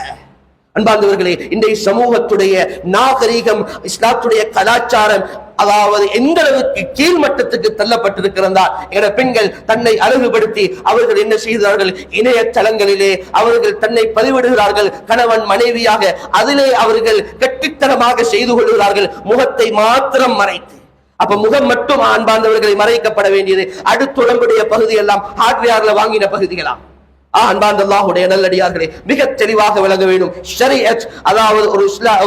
அன்பார்ந்தவர்களே, இன்றைய சமூகத்துடைய நாகரீகம், இஸ்லாத்துடைய கலாச்சாரம் அதாவது எந்த அளவுக்கு கீழ்மட்டத்துக்கு தள்ளப்பட்டிருக்கிறதா, என பெண்கள் தன்னை அழகுபடுத்தி அவர்கள் என்ன செய்கிறார்கள்? இணையதளங்களிலே அவர்கள் தன்னை பதிவிடுகிறார்கள். கணவன் மனைவியாக அதிலே அவர்கள் கட்டித்தனமாக செய்து கொள்கிறார்கள், முகத்தை மாத்திரம் மறைத்து. அப்ப முகம் மட்டும் அன்பார்ந்தவர்களை மறைக்கப்பட வேண்டியது. அடுத்து உடம்புடைய பகுதி எல்லாம் ஹார்ட்வேர்ல வாங்கின பகுதிகளாம். அன்பார்ந்தல்லாஹுடைய நல்லடியார்களே, மிக தெளிவாக விளங்க வேண்டும். ஷரியத் அதாவது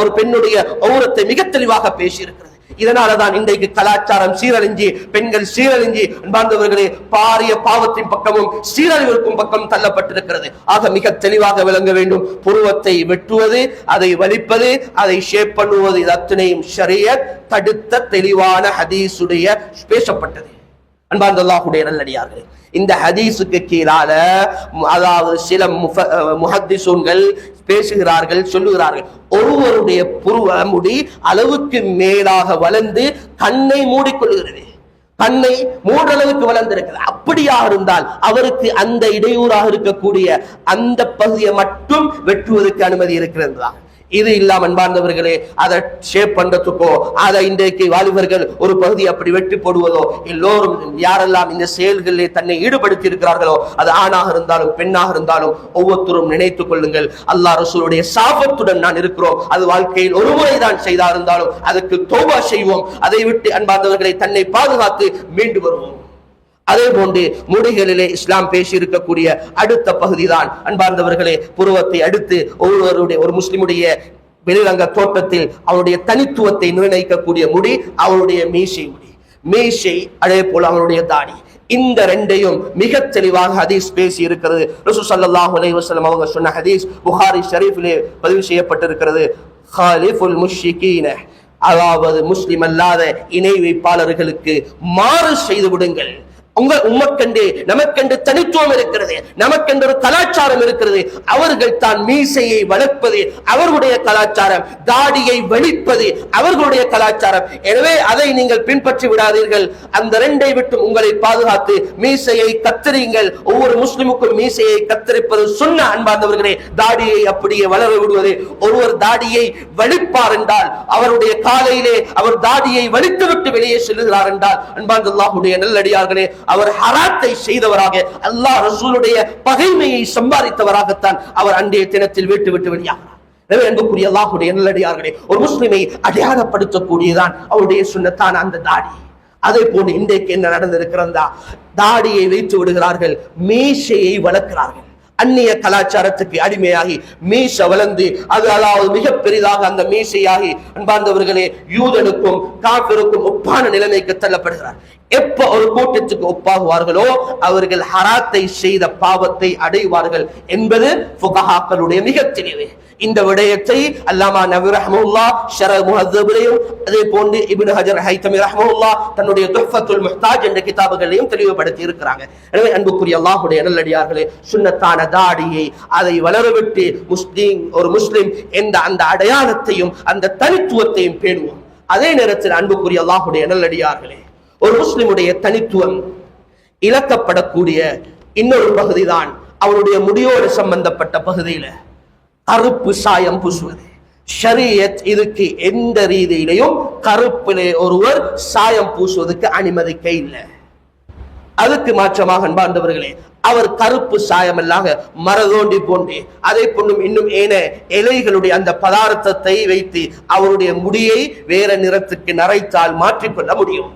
ஒரு பெண்ணுடைய ஔரத்தை மிக தெளிவாக பேசி இருக்கிறது. இதனாலதான் இன்றைக்கு கலாச்சாரம் சீரழிஞ்சி, பெண்கள் சீரழிஞ்சி அன்பார்ந்தவர்களே பாரிய பாவத்தின் பக்கமும் சீரழிவிற்கும் பக்கம் தள்ளப்பட்டிருக்கிறது. ஆக மிக தெளிவாக விளங்க வேண்டும். புருவத்தை வெட்டுவது, அதை வலிப்பது, அதை ஷேப் பண்ணுவது, இது அத்தனையும் ஷரியத் தடுத்த தெளிவான ஹதீஸுடைய பேசப்பட்டது. அன்பார்ந்தல்லாஹுடைய நல்லடியார்களே, இந்த ஹதீஸுக்கு கீழால அதாவது சில முஹத்திஸூன்கள் பேசுகிறார்கள், சொல்லுகிறார்கள், ஒருவருடைய புருவ முடி அளவுக்கு மேலாக வளர்ந்து கண்ணை மூடிக்கொள்கிறது, கண்ணை மூடளவுக்கு வளர்ந்திருக்கிறது. அப்படியா இருந்தால் அவருக்கு அந்த இடையூறாக இருக்கக்கூடிய அந்த பகுதியை மட்டும் வெட்டுவதற்கு அனுமதி இருக்கிறது. இது இல்லாம அன்பார்ந்தவர்களே அதை ஷேப் பண்றதுக்கோ, அதை இன்றைக்கு வாலிபர்கள் ஒரு பகுதி அப்படி வெட்டி போடுவதோ, எல்லோரும் யாரெல்லாம் இந்த செயல்களிலே தன்னை ஈடுபடுத்தி இருக்கிறார்களோ, அது ஆணாக இருந்தாலும் பெண்ணாக இருந்தாலும் ஒவ்வொருத்தரும் நினைத்துக் கொள்ளுங்கள், அல்லாஹ் ரசூலுடைய சாபத்துடன் நான் இருக்கிறோம். அது வாழ்க்கையில் ஒரு முறைதான் செய்தா இருந்தாலும் அதற்கு தௌபா செய்வோம். அதை விட்டு அன்பார்ந்தவர்களை தன்னை பாதுகாத்து மீண்டு வருவோம். அதே போன்று முடிகளிலே இஸ்லாம் பேசி இருக்கக்கூடிய அடுத்த பகுதிதான் அன்பார்ந்தவர்களே புருவத்தை அடுத்து ஒவ்வொருவருடைய ஒரு முஸ்லிமுடைய வெளிரங்க தோட்டத்தில் அவருடைய தனித்துவத்தை நிர்ணயிக்கக்கூடிய முடி அவருடைய மீசை முடி, மீசை அதே போல அவருடைய தாடி. இந்த ரெண்டையும் மிக தெளிவாக ஹதீஸ் பேசி இருக்கிறது. ரசூல் ஸல்லல்லாஹு அலைஹி வஸல்லம் அவங்க சொன்ன ஹதீஸ் புகாரி ஷரீஃபிலே பதிவு செய்யப்பட்டிருக்கிறது. காலிஃபுல் முஷ்ரிகீன, அதாவது முஸ்லிம் அல்லாத இணை வைப்பாளர்களுக்கு மாறு செய்து விடுங்கள். உமக்கென்று நமக்கென்று தனித்துவம் இருக்கிறது, நமக்கென்று ஒரு கலாச்சாரம் இருக்கிறது. அவர்கள் தான் மீசையை வளர்ப்பது அவர்களுடைய கலாச்சாரம், தாடியை வலிப்பது அவர்களுடைய கலாச்சாரம். எனவே அதை நீங்கள் பின்பற்றி விடாதீர்கள். அந்த ரெண்டை விட்டு உங்களை பாதுகாத்து மீசையை கத்தரிங்கள். ஒவ்வொரு முஸ்லிமுக்கும் மீசையை கத்தரிப்பது சுன்னா. அன்பார்ந்தவர்களே, தாடியை அப்படியே வளர விடுவது. ஒருவர் தாடியை வலிப்பார் என்றால் அவருடைய காலையிலே அவர் தாடியை வலித்து விட்டு வெளியே செல்லுகிறார் என்றால் அன்பார்ந்தல்லாஹுடைய நல்லடியார்களே அவர் ஹராத்தை செய்தவராக, அல்லாஹ் ரசூலுடைய பகைமையை சம்பாதித்தவராகத்தான் அவர் அன்றைய தினத்தில் விட்டு வெளியாகிறார். எனவே அன்புக்குரிய அல்லாஹ்வுடைய நல்லடியார்களே, ஒரு முஸ்லிமை அடையாளப்படுத்தக்கூடியதான் அவருடைய சுன்னத்தான அந்த தாடி. அதே போன்று இன்றைக்கு என்ன நடந்திருக்கிறதா, தாடியை வைத்து விடுகிறார்கள், மீசையை வளர்க்கிறார்கள். அந்நிய கலாச்சாரத்துக்கு அடிமையாகி மீச வளர்ந்து அது அதாவது மிக பெரிதாக அந்த மீசையாகி அன்பார்ந்தவர்களே யூதனுக்கும் காபிருக்கும் ஒப்பான நிலைமைக்கு தள்ளப்படுகிறார். எப்ப ஒரு கூட்டத்துக்கு ஒப்பாகுவார்களோ அவர்கள் ஹராத்தை செய்த பாவத்தை அடைவார்கள் என்பது ஃபுகஹாக்களுடைய மிக தெளிவு. இந்த விடயத்தை அல்லாமா நவவி ரஹ்மத்துல்லாஹ் ஷரஹ் முஹத்தபிலையும் அதே போன்று இப்னு ஹஜர் ஹைத்தமி ரஹ்மத்துல்லாஹ் தன்னுடைய துஹ்ஃபத்துல் முஹ்தாஜ் என்ற கிதாபுகளிலும் தெளிவுபடுத்தி இருக்கிறாங்க. எனவே அன்புக்குரிய அல்லாஹ்வுடைய நல்லடியார்களே, சுன்னத்தான தாடியை அதை வளரவிட்டு ஒரு முஸ்லிம் என்ற அந்த அடையாளத்தையும் அந்த தனித்துவத்தையும் பேணுவோம். அதே நேரத்தில் அன்புக்குரிய அல்லாஹ்வுடைய நல்லடியார்களே, ஒரு முஸ்லிமுடைய தனித்துவம் இழக்கப்படக்கூடிய இன்னொரு பகுதி தான் அவருடைய முடியோடு சம்பந்தப்பட்ட பகுதியில கருப்பு சாயம் பூசுவது. ஷரியத் இதுக்கு எந்த ரீதியிலையும் கருப்பிலே ஒருவர் சாயம் பூசுவதற்கு அனுமதிக்க இல்லை. அதுக்கு மாற்றமாக அன்பார்ந்தவர்களே, அவர் கருப்பு சாயமல்லாக மரதோண்டி போன்று அதை போன்றும் இன்னும் ஏன இலைகளுடைய அந்த பதார்த்தத்தை வைத்து அவருடைய முடியை வேற நிறத்துக்கு நரைத்தால் மாற்றிக்கொள்ள முடியும்.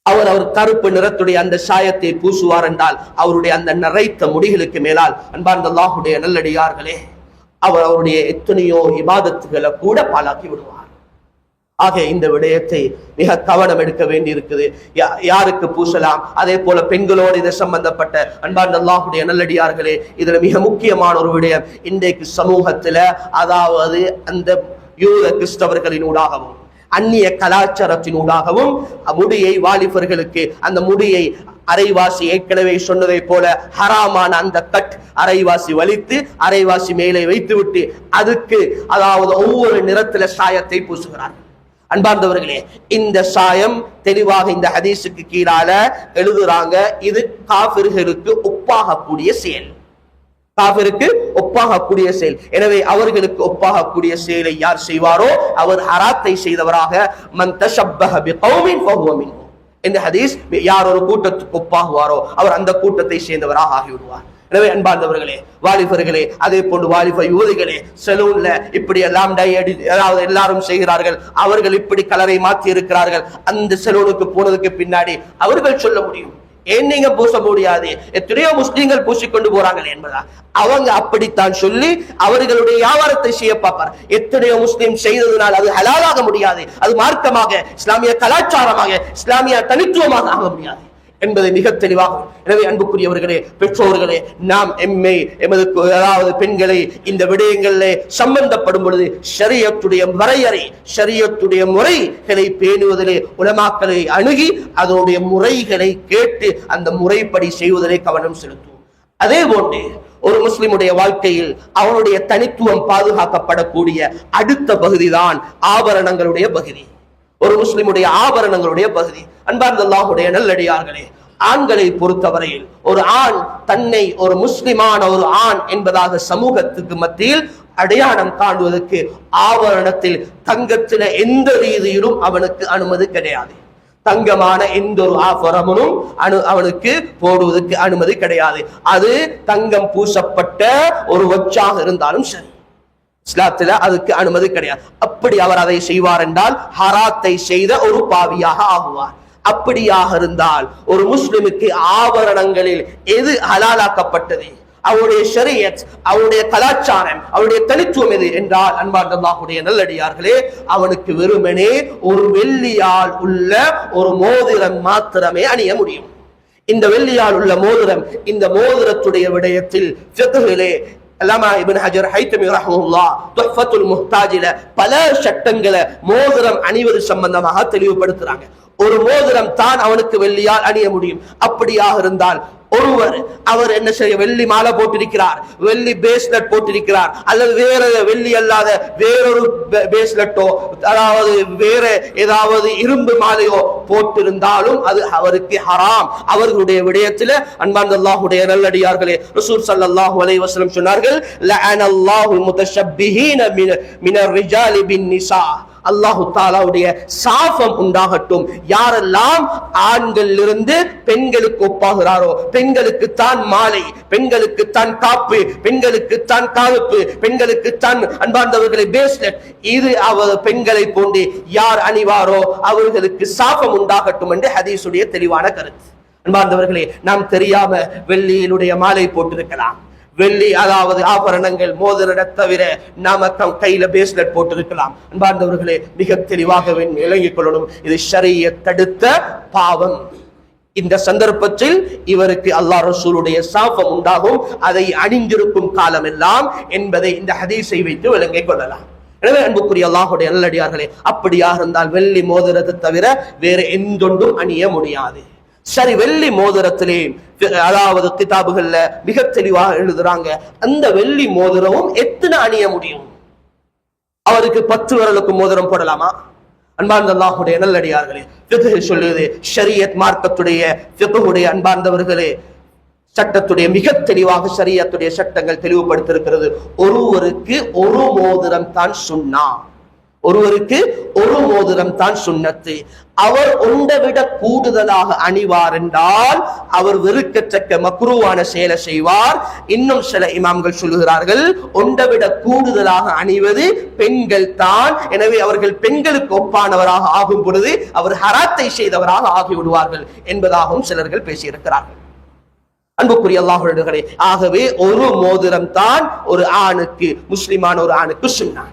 அவர் கருப்பு நிறத்துடைய அந்த சாயத்தை பூசுவார் என்றால் அவருடைய அந்த நரைத்த முடிகளுக்கு மேலால் அன்பார்ந்த அல்லாஹ்வுடைய நல்லடியார்களே, அவர் அவருடைய எத்தனையோ இபாதத்துகளை கூட பாழாக்கி விடுவார். ஆக இந்த விடயத்தை மிக கவனம் எடுக்க வேண்டி இருக்குது. யாருக்கு பூசலாம்? அதே போல பெண்களோடு இது சம்பந்தப்பட்ட அன்பார்ந்த அல்லாஹ்வுடைய நல்லடியார்களே, இதுல மிக முக்கியமான ஒரு விடயம் இன்றைக்கு சமூகத்துல, அதாவது அந்த யூத கிறிஸ்தவர்களின் ஊடாகவும் அந்நிய கலாச்சாரத்தினூடாகவும் முடியை வாலிபர்களுக்கு அந்த முடியை அரைவாசி ஏற்கனவே சொன்னதை போல ஹராமான அந்த கட் அரைவாசி வலித்து அரைவாசி மேலே வைத்துவிட்டு அதுக்கு அதாவது ஒவ்வொரு நிறத்துல சாயத்தை பூசுகிறார்கள். அன்பார்ந்தவர்களே, இந்த சாயம் தெளிவாக இந்த ஹதீஸுக்கு கீழால எழுதுறாங்க, இது காஃபிர்களுக்கு ஒப்பாகக்கூடிய செயல், காஃபிருக்கு ஒப்பாகக்கூடிய செயல். எனவே அவர்களுக்கு ஒப்பாகக்கூடிய செயலை யார் செய்வாரோ அவர் ஹராத்தை செய்தவராக, மன் தஷப்பஹ பிகௌமின் ஃபஹுவ மின்ஹும் இந்த ஹதீஸ், யார் ஒரு கூட்டத்துக்கு ஒப்பாகுவாரோ அவர் அந்த கூட்டத்தை சேர்ந்தவராக ஆகிவிடுவார். எனவே அன்பார்ந்தவர்களே, வாலிபர்களே, அதே போன்று வாலிப யுவதிகளே, சலூன்ல இப்படி எல்லாம் அதாவது எல்லாரும் செய்கிறார்கள், அவர்கள் இப்படி கலரை மாற்றி இருக்கிறார்கள். அந்த சலூனுக்கு போனதுக்கு பின்னாடி அவர்கள் சொல்ல முடியும், ஏன் நீங்க பூச முடியாது, எத்தனையோ முஸ்லீம்கள் பூசிக்கொண்டு போறாங்க என்பதா? அவங்க அப்படித்தான் சொல்லி அவர்களுடைய வியாபாரத்தை செய்ய பார்ப்பார். எத்தனையோ முஸ்லீம் செய்ததுனால் அது ஹலாலாக முடியாது, அது மார்க்கமாக இஸ்லாமிய கலாச்சாரமாக இஸ்லாமிய தனித்துவமாக ஆக முடியாது என்பதை மிக தெளிவாக. எனவே அன்புக்குரியவர்களே, பெற்றோர்களே, நாம் எமது அதாவது பெண்களை இந்த விடயங்களிலே சம்பந்தப்படும் பொழுது ஷரியத்துடைய வரையறை, ஷரியத்துடைய முறைகளை பேணுவதிலே உலமாக்களை அணுகி அதனுடைய முறைகளை கேட்டு அந்த முறைப்படி செய்வதிலே கவனம் செலுத்துவோம். அதே போன்று ஒரு முஸ்லிமுடைய வாழ்க்கையில் அவனுடைய தனித்துவம் பாதுகாக்கப்படக்கூடிய அடுத்த பகுதிதான் ஆபரணங்களுடைய பகுதி. ஒரு முஸ்லிமுடைய ஆபரணங்களுடைய பகுதி. அன்பார்ந்த அல்லாஹ்வுடைய நல்லடியார்களே, ஆண்களை பொறுத்தவரையில் ஒரு ஆண் தன்னை ஒரு முஸ்லிமான ஒரு ஆண் என்பதாக சமூகத்துக்கு மத்தியில் அடையாளம் காணுவதற்கு ஆபரணத்தில் தங்கத்தில எந்த ரீதியிலும் அவனுக்கு அனுமதி கிடையாது. தங்கமான எந்த ஒரு ஆபரணமும் அவனுக்கு போடுவதற்கு அனுமதி கிடையாது. அது தங்கம் பூசப்பட்ட ஒரு வச்சாக இருந்தாலும் சரி, இஸ்லாத்துல அதுக்கு அனுமதி கிடையாது. அப்படி அவர் அதை செய்வார் என்றால் ஹராத்தை செய்த ஒரு பாவியாக ஆகுவார். அப்படியாக இருந்தால் ஒரு முஸ்லிமுக்கு ஆபரணங்களில் எது ஹலாலாக்கப்பட்டது, அவருடைய ஷரியத், அவருடைய கலாச்சாரம், அவருடைய தனித்துவம் எது என்றால் அன்பார்ந்த அல்லாஹ்வுடைய நல்லடியார்களே, அவனுக்கு வெறுமனே ஒரு வெள்ளியால் உள்ள ஒரு மோதிரம் மாத்திரமே அணிய முடியும். இந்த வெள்ளியால் உள்ள மோதிரம், இந்த மோதிரத்துடைய விடயத்தில் ஃபிக்ஹிலே அல்லாமா இப்னு ஹஜர் ஹைத்தமி ரஹ்மத்துல்லாஹ் துஹ்ஃபத்துல் முஹ்தாஜில பல சட்டங்களை மோதிரம் அணிவது சம்பந்தமாக தெளிவுபடுத்துறாங்க. ஒரு மோதிரம் தான் அவனுக்கு வெள்ளியால் அணிய முடியும். அப்படியாக இருந்தால் ஒருவர் அவர் என்ன செய்ய, வெள்ளி மாலை போட்டிருக்கிறார், வெள்ளி பேஸ்லெட் போட்டிருக்கிறார், அல்லது வேற வெள்ளி அல்லாத வேறொரு பேஸ்லெட்டோ அதாவது வேற ஏதாவது இரும்பு மாலையோ போட்டிருந்தாலும் அது அவருக்கு ஹராம். அவர்களுடைய விடயத்தில் அன்பார்ந்த அல்லாஹ்வுடைய நல்லடியார்களே, ரசூல் ஸல்லல்லாஹு அலைஹி வஸல்லம் சொன்னார்கள், லஅனல்லாஹுல் முத்தஷப்பிஹீன மினர் ரிஜாலி பின் நிசா, அல்லாஹு தாலாவுடைய சாபம் உண்டாகட்டும். யாரெல்லாம் ஆண்கள் இருந்து பெண்களுக்கு ஒப்பாகிறாரோ, பெண்களுக்கு தான் மாலை, பெண்களுக்கு தான் காப்பு, பெண்களுக்கு தான் காப்பு, பெண்களுக்கு தான் அன்பார்ந்தவர்களை பேஸ்லெட், இது அவர் பெண்களை போன்று யார் அணிவாரோ அவர்களுக்கு சாபம் உண்டாகட்டும் என்று ஹதீஸுடைய தெளிவான கருத்து. அன்பார்ந்தவர்களே, நாம் தெரியாம வெள்ளியினுடைய மாலை போட்டிருக்கலாம். வெள்ளி அதாவது ஆபரணங்கள் மோதிர தவிர நாம கையில பேஸ்லெட் போட்டிருக்கலாம். அன்பார்ந்தவர்களே, மிக தெளிவாக விளங்கிக் கொள்ளணும், இது ஷரியத் தடுத்த பாவம். இந்த சந்தர்ப்பத்தில் இவருக்கு அல்லாஹ் ரசூலுடைய சாபம் உண்டாகும், அதை அணிந்திருக்கும் காலம் எல்லாம் என்பதை இந்த ஹதீஸை வைத்து விளங்கிக் கொள்ளலாம். எனவே அன்புக்குரிய அல்லாஹுடைய நல்லடியார்களே, அப்படியாக இருந்தால் வெள்ளி மோதிரத்தை தவிர வேற எந்தொன்றும் அணிய முடியாது. சரி, வெள்ளி மோதிரத்திலே அதாவது கிதாபுகள்ல மிக தெளிவாக எழுதுறாங்க, அந்த வெள்ளி மோதிரமும் எத்தனை அணிய முடியும்? அவருக்கு 10 விரலுக்கு மோதிரம் போடலாமா? அன்பார்ந்த அல்லாஹுடைய நல்லடியார்களே, ஃபிக்ஹ் சொல்லுது, ஷரியத் மார்க்கத்துடைய ஃபிக்ஹுடைய அன்பார்ந்தவர்களே சட்டத்துடைய மிக தெளிவாக ஷரியத்துடைய சட்டங்கள் தெளிவுபடுத்திருக்கிறது. ஒருவருக்கு ஒரு மோதிரம் தான் சுன்னா, ஒருவருக்கு ஒரு மோதிரம் தான் சுன்னத்து. அவர் ஒன்றை விட கூடுதலாக அணிவார் என்றால் அவர் வெறுக்கத்தக்க மக்ரூவான செயலை செய்வார். இன்னும் சில இமாம்கள் சொல்லுகிறார்கள், ஒன்றை விட கூடுதலாக அணிவது பெண்கள் தான், எனவே அவர்கள் பெண்களுக்கு ஒப்பானவராக ஆகும் பொழுது அவர் ஹராத்தை செய்தவராக ஆகிவிடுவார்கள் என்பதாகவும் சிலர்கள் பேசியிருக்கிறார்கள். அன்புக்குரிய அல்லாஹ்வுடைய, ஆகவே ஒரு மோதிரம் தான் ஒரு ஆணுக்கு, முஸ்லிமான ஒரு ஆணுக்கு சுன்னா.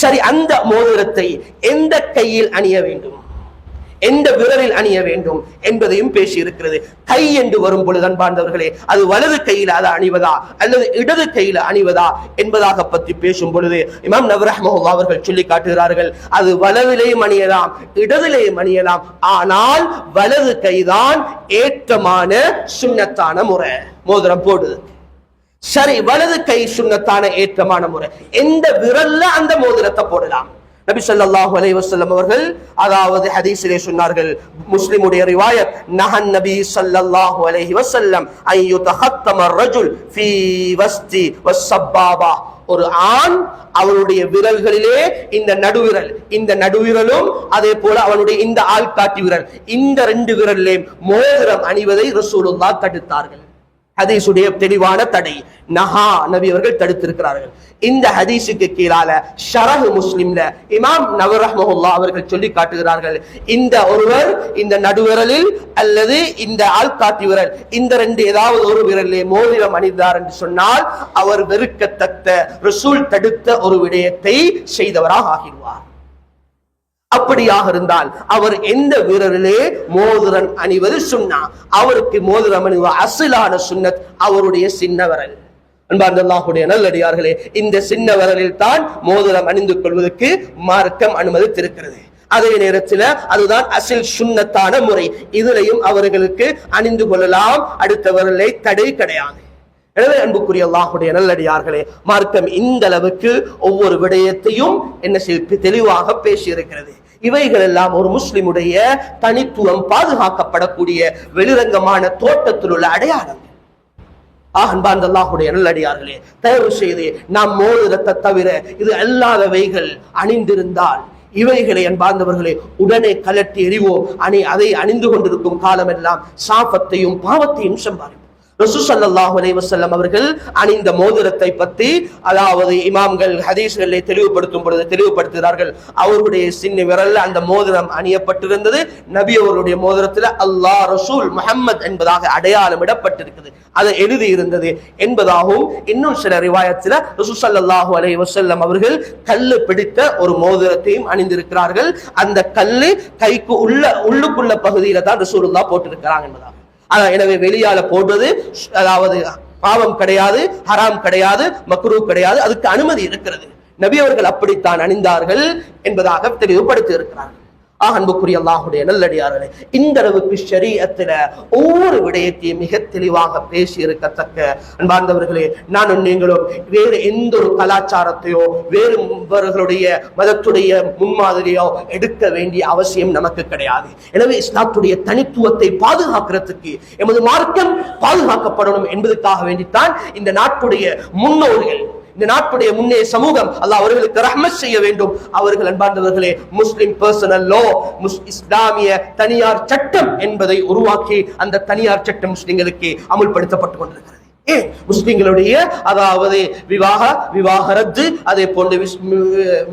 சரி, அந்த மோதிரத்தை எந்த கையில் அணிய வேண்டும், எந்த விரலில் அணிய வேண்டும் என்பதையும் பேசி இருக்கிறது. கை என்று வரும் பொழுது அன்பார்ந்தவர்களே, அது வலது கையில அதை அணிவதா அல்லது இடது கையில அணிவதா என்பதாக பற்றி பேசும் பொழுது இமாம் நவவி ரஹ்மத்துல்லாஹி அவர்கள் சொல்லி காட்டுகிறார்கள், அது வலதிலேயும் அணியலாம் இடதிலேயும் அணியலாம், ஆனால் வலது கைதான் ஏற்றமான சுன்னத்தான முறை மோதிரம் போடுது. சரி, வலது கை சுன்னத்தான ஏற்றமான முறை, எந்த விரல்ல அந்த மோதிரத்தை போடலாம்? நபி ஸல்லல்லாஹு அலைஹி வஸல்லம் அவர்கள் அதாவது ஹதீஸிலே சொன்னார்கள், முஸ்லிமுடைய ரிவாயத், நஹன் நபி ஸல்லல்லாஹு அலைஹி வஸல்லம் அய்யுதஹத்தம الرجل في وسط والسبابه, ஒரு ஆண் அவருடைய விரல்களிலே இந்த நடுவிரல், இந்த நடுவிரலும் அதே போல அவனுடைய இந்த ஆள்காட்டி விரல், இந்த 2 விரலிலே மோதிரம் அணிவதை ரசூலுல்லாஹ் தடுத்தார்கள். ஹதீஸுடைய தெளிவான தடை, நஹா, நபி அவர்கள் தடுத்திருக்கிறார்கள். இந்த ஹதீஸுக்கு கீழால ஷரஹ் முஸ்லிம்ல இமாம் நவவி ரஹ்மத்துல்லாஹி அவர்கள் சொல்லி காட்டுகிறார்கள், இந்த ஒருவர் இந்த நடுவிரலில் அல்லது இந்த ஆள்காட்டி விரல், இந்த 2 ஏதாவது ஒரு விரலிலே மோதிரம் அணிந்தார் என்று சொன்னால் அவர் வெறுக்கத்தக்க ரசூல் தடுத்த ஒரு விடயத்தை செய்தவராக ஆகிடுவார். அப்படியாக இருந்தால் அவர் எந்த விரலிலே மோதிரம் அணிவது சுன்னா? அவருக்கு மோதிரம் அணிவ அஸ்லான சுன்னத் அவருடைய சின்ன விரல். அன்பார்ந்த அல்லாஹ்வுடைய நல்லடியார்களே, இந்த சின்ன விரலில் தான் மோதிரம் அணிந்து கொள்வதற்கு மார்க்கம் அனுமதித்திருக்கிறது. அதே நேரத்தில் அதுதான் அசில் சுன்னத்தான முறை, இதிலையும் அவர்களுக்கு அணிந்து கொள்ளலாம், அடுத்த விரலை தடை கிடையாது. எனவே அன்புக்குரிய அல்லாஹ்வுடைய நல்லடியார்களே, மார்க்கம் இந்த அளவுக்கு ஒவ்வொரு விடயத்தையும் என்ன தெளிவாக பேசியிருக்கிறது. இவைகள் எல்லாம் ஒரு முஸ்லிமுடைய தனித்துவம் பாதுகாக்கப்படக்கூடிய வெளிரங்கமான தோட்டத்தில் உள்ள அடையாளங்கள். அன்பார்ந்த அல்லாஹ்வுடைய நல்லடியார்களே, தயவு செய்து நாம் மோதிரத்தை தவிர இது அல்லாதவைகள் அணிந்திருந்தால் இவைகளை அன்பார்ந்தவர்களே உடனே கலட்டி எறிவோம். அதை அணிந்து கொண்டிருக்கும் காலமெல்லாம் சாபத்தையும் பாவத்தையும் சம்பாதிப்போம். ரசூல் ஸல்லல்லாஹு அலைஹி வஸல்லம் அவர்கள் அணிந்த மோதிரத்தை பற்றி அதாவது இமாம்கள் ஹதீஸ்களை தெளிவுபடுத்தும் பொழுது தெளிவுபடுத்துகிறார்கள், அவருடைய சின்ன விரல்ல அந்த மோதிரம் அணியப்பட்டிருந்தது. நபி அவருடைய மோதிரத்தில் அல்லாஹ் ரசூல் முஹம்மத் என்பதாக அடையாளம் இடப்பட்டிருக்கிறது, அதை எழுதி இருந்தது என்பதாகவும் இன்னும் சில ரிவாயத்தில் ரசூல் ஸல்லல்லாஹு அலைஹி வஸல்லம் அவர்கள் கல்லு பிடித்த ஒரு மோதிரத்தையும் அணிந்திருக்கிறார்கள். அந்த கல்லு கைக்கு உள்ளுக்குள்ள பகுதியில தான் ரசூலுல்லாஹ் போட்டிருக்கிறாங்க என்பதாக. எனவே வெளியால போடுறது அதாவது பாவம் கிடையாது, ஹராம் கிடையாது, மக்ரூ கிடையாது, அதுக்கு அனுமதி இருக்கிறது. நபி அவர்கள் அப்படித்தான் அணிந்தார்கள் என்பதாக தெளிவுபடுத்தி இருக்கிறார்கள். அன்புக்குரிய அல்லாஹ்வுடைய நல்லடியார்களே, இந்த அளவுக்கு ஷரீஅத்தில ஒவ்வொரு விடயத்தையும் மிக தெளிவாக பேசி இருக்கத்தக்க அன்பார்ந்தவர்களே, நானும் நீங்களும் வேறு எந்த ஒரு கலாச்சாரத்தையோ வேறுவர்களுடைய மதத்துடைய முன்மாதிரியோ எடுக்க வேண்டிய அவசியம் நமக்கு கிடையாது. எனவே இஸ்லாத்துடைய தனித்துவத்தை பாதுகாக்கிறதுக்கு எமது மார்க்கம் பாதுகாக்கப்படணும் என்பதற்காக வேண்டித்தான் இந்த நாட்டுடைய முன்னோர்கள், இந்த நாட்டுடைய முன்னே சமூகம் அல்லாஹ் அவர்களுக்கு ரஹ்மத் செய்ய வேண்டும். அவர்கள் அன்பார்ந்தவர்களே முஸ்லிம் பர்சனல் லா, இஸ்லாமிய தனியார் சட்டம் என்பதை உருவாக்கி அந்த தனியார் சட்டம் முஸ்லிம்களுக்கு அமுல்படுத்தப்பட்டுக் கொண்டிருக்கிறது. முஸ்லிம்களுடைய அதாவது விவாகரத்து, அதே போன்று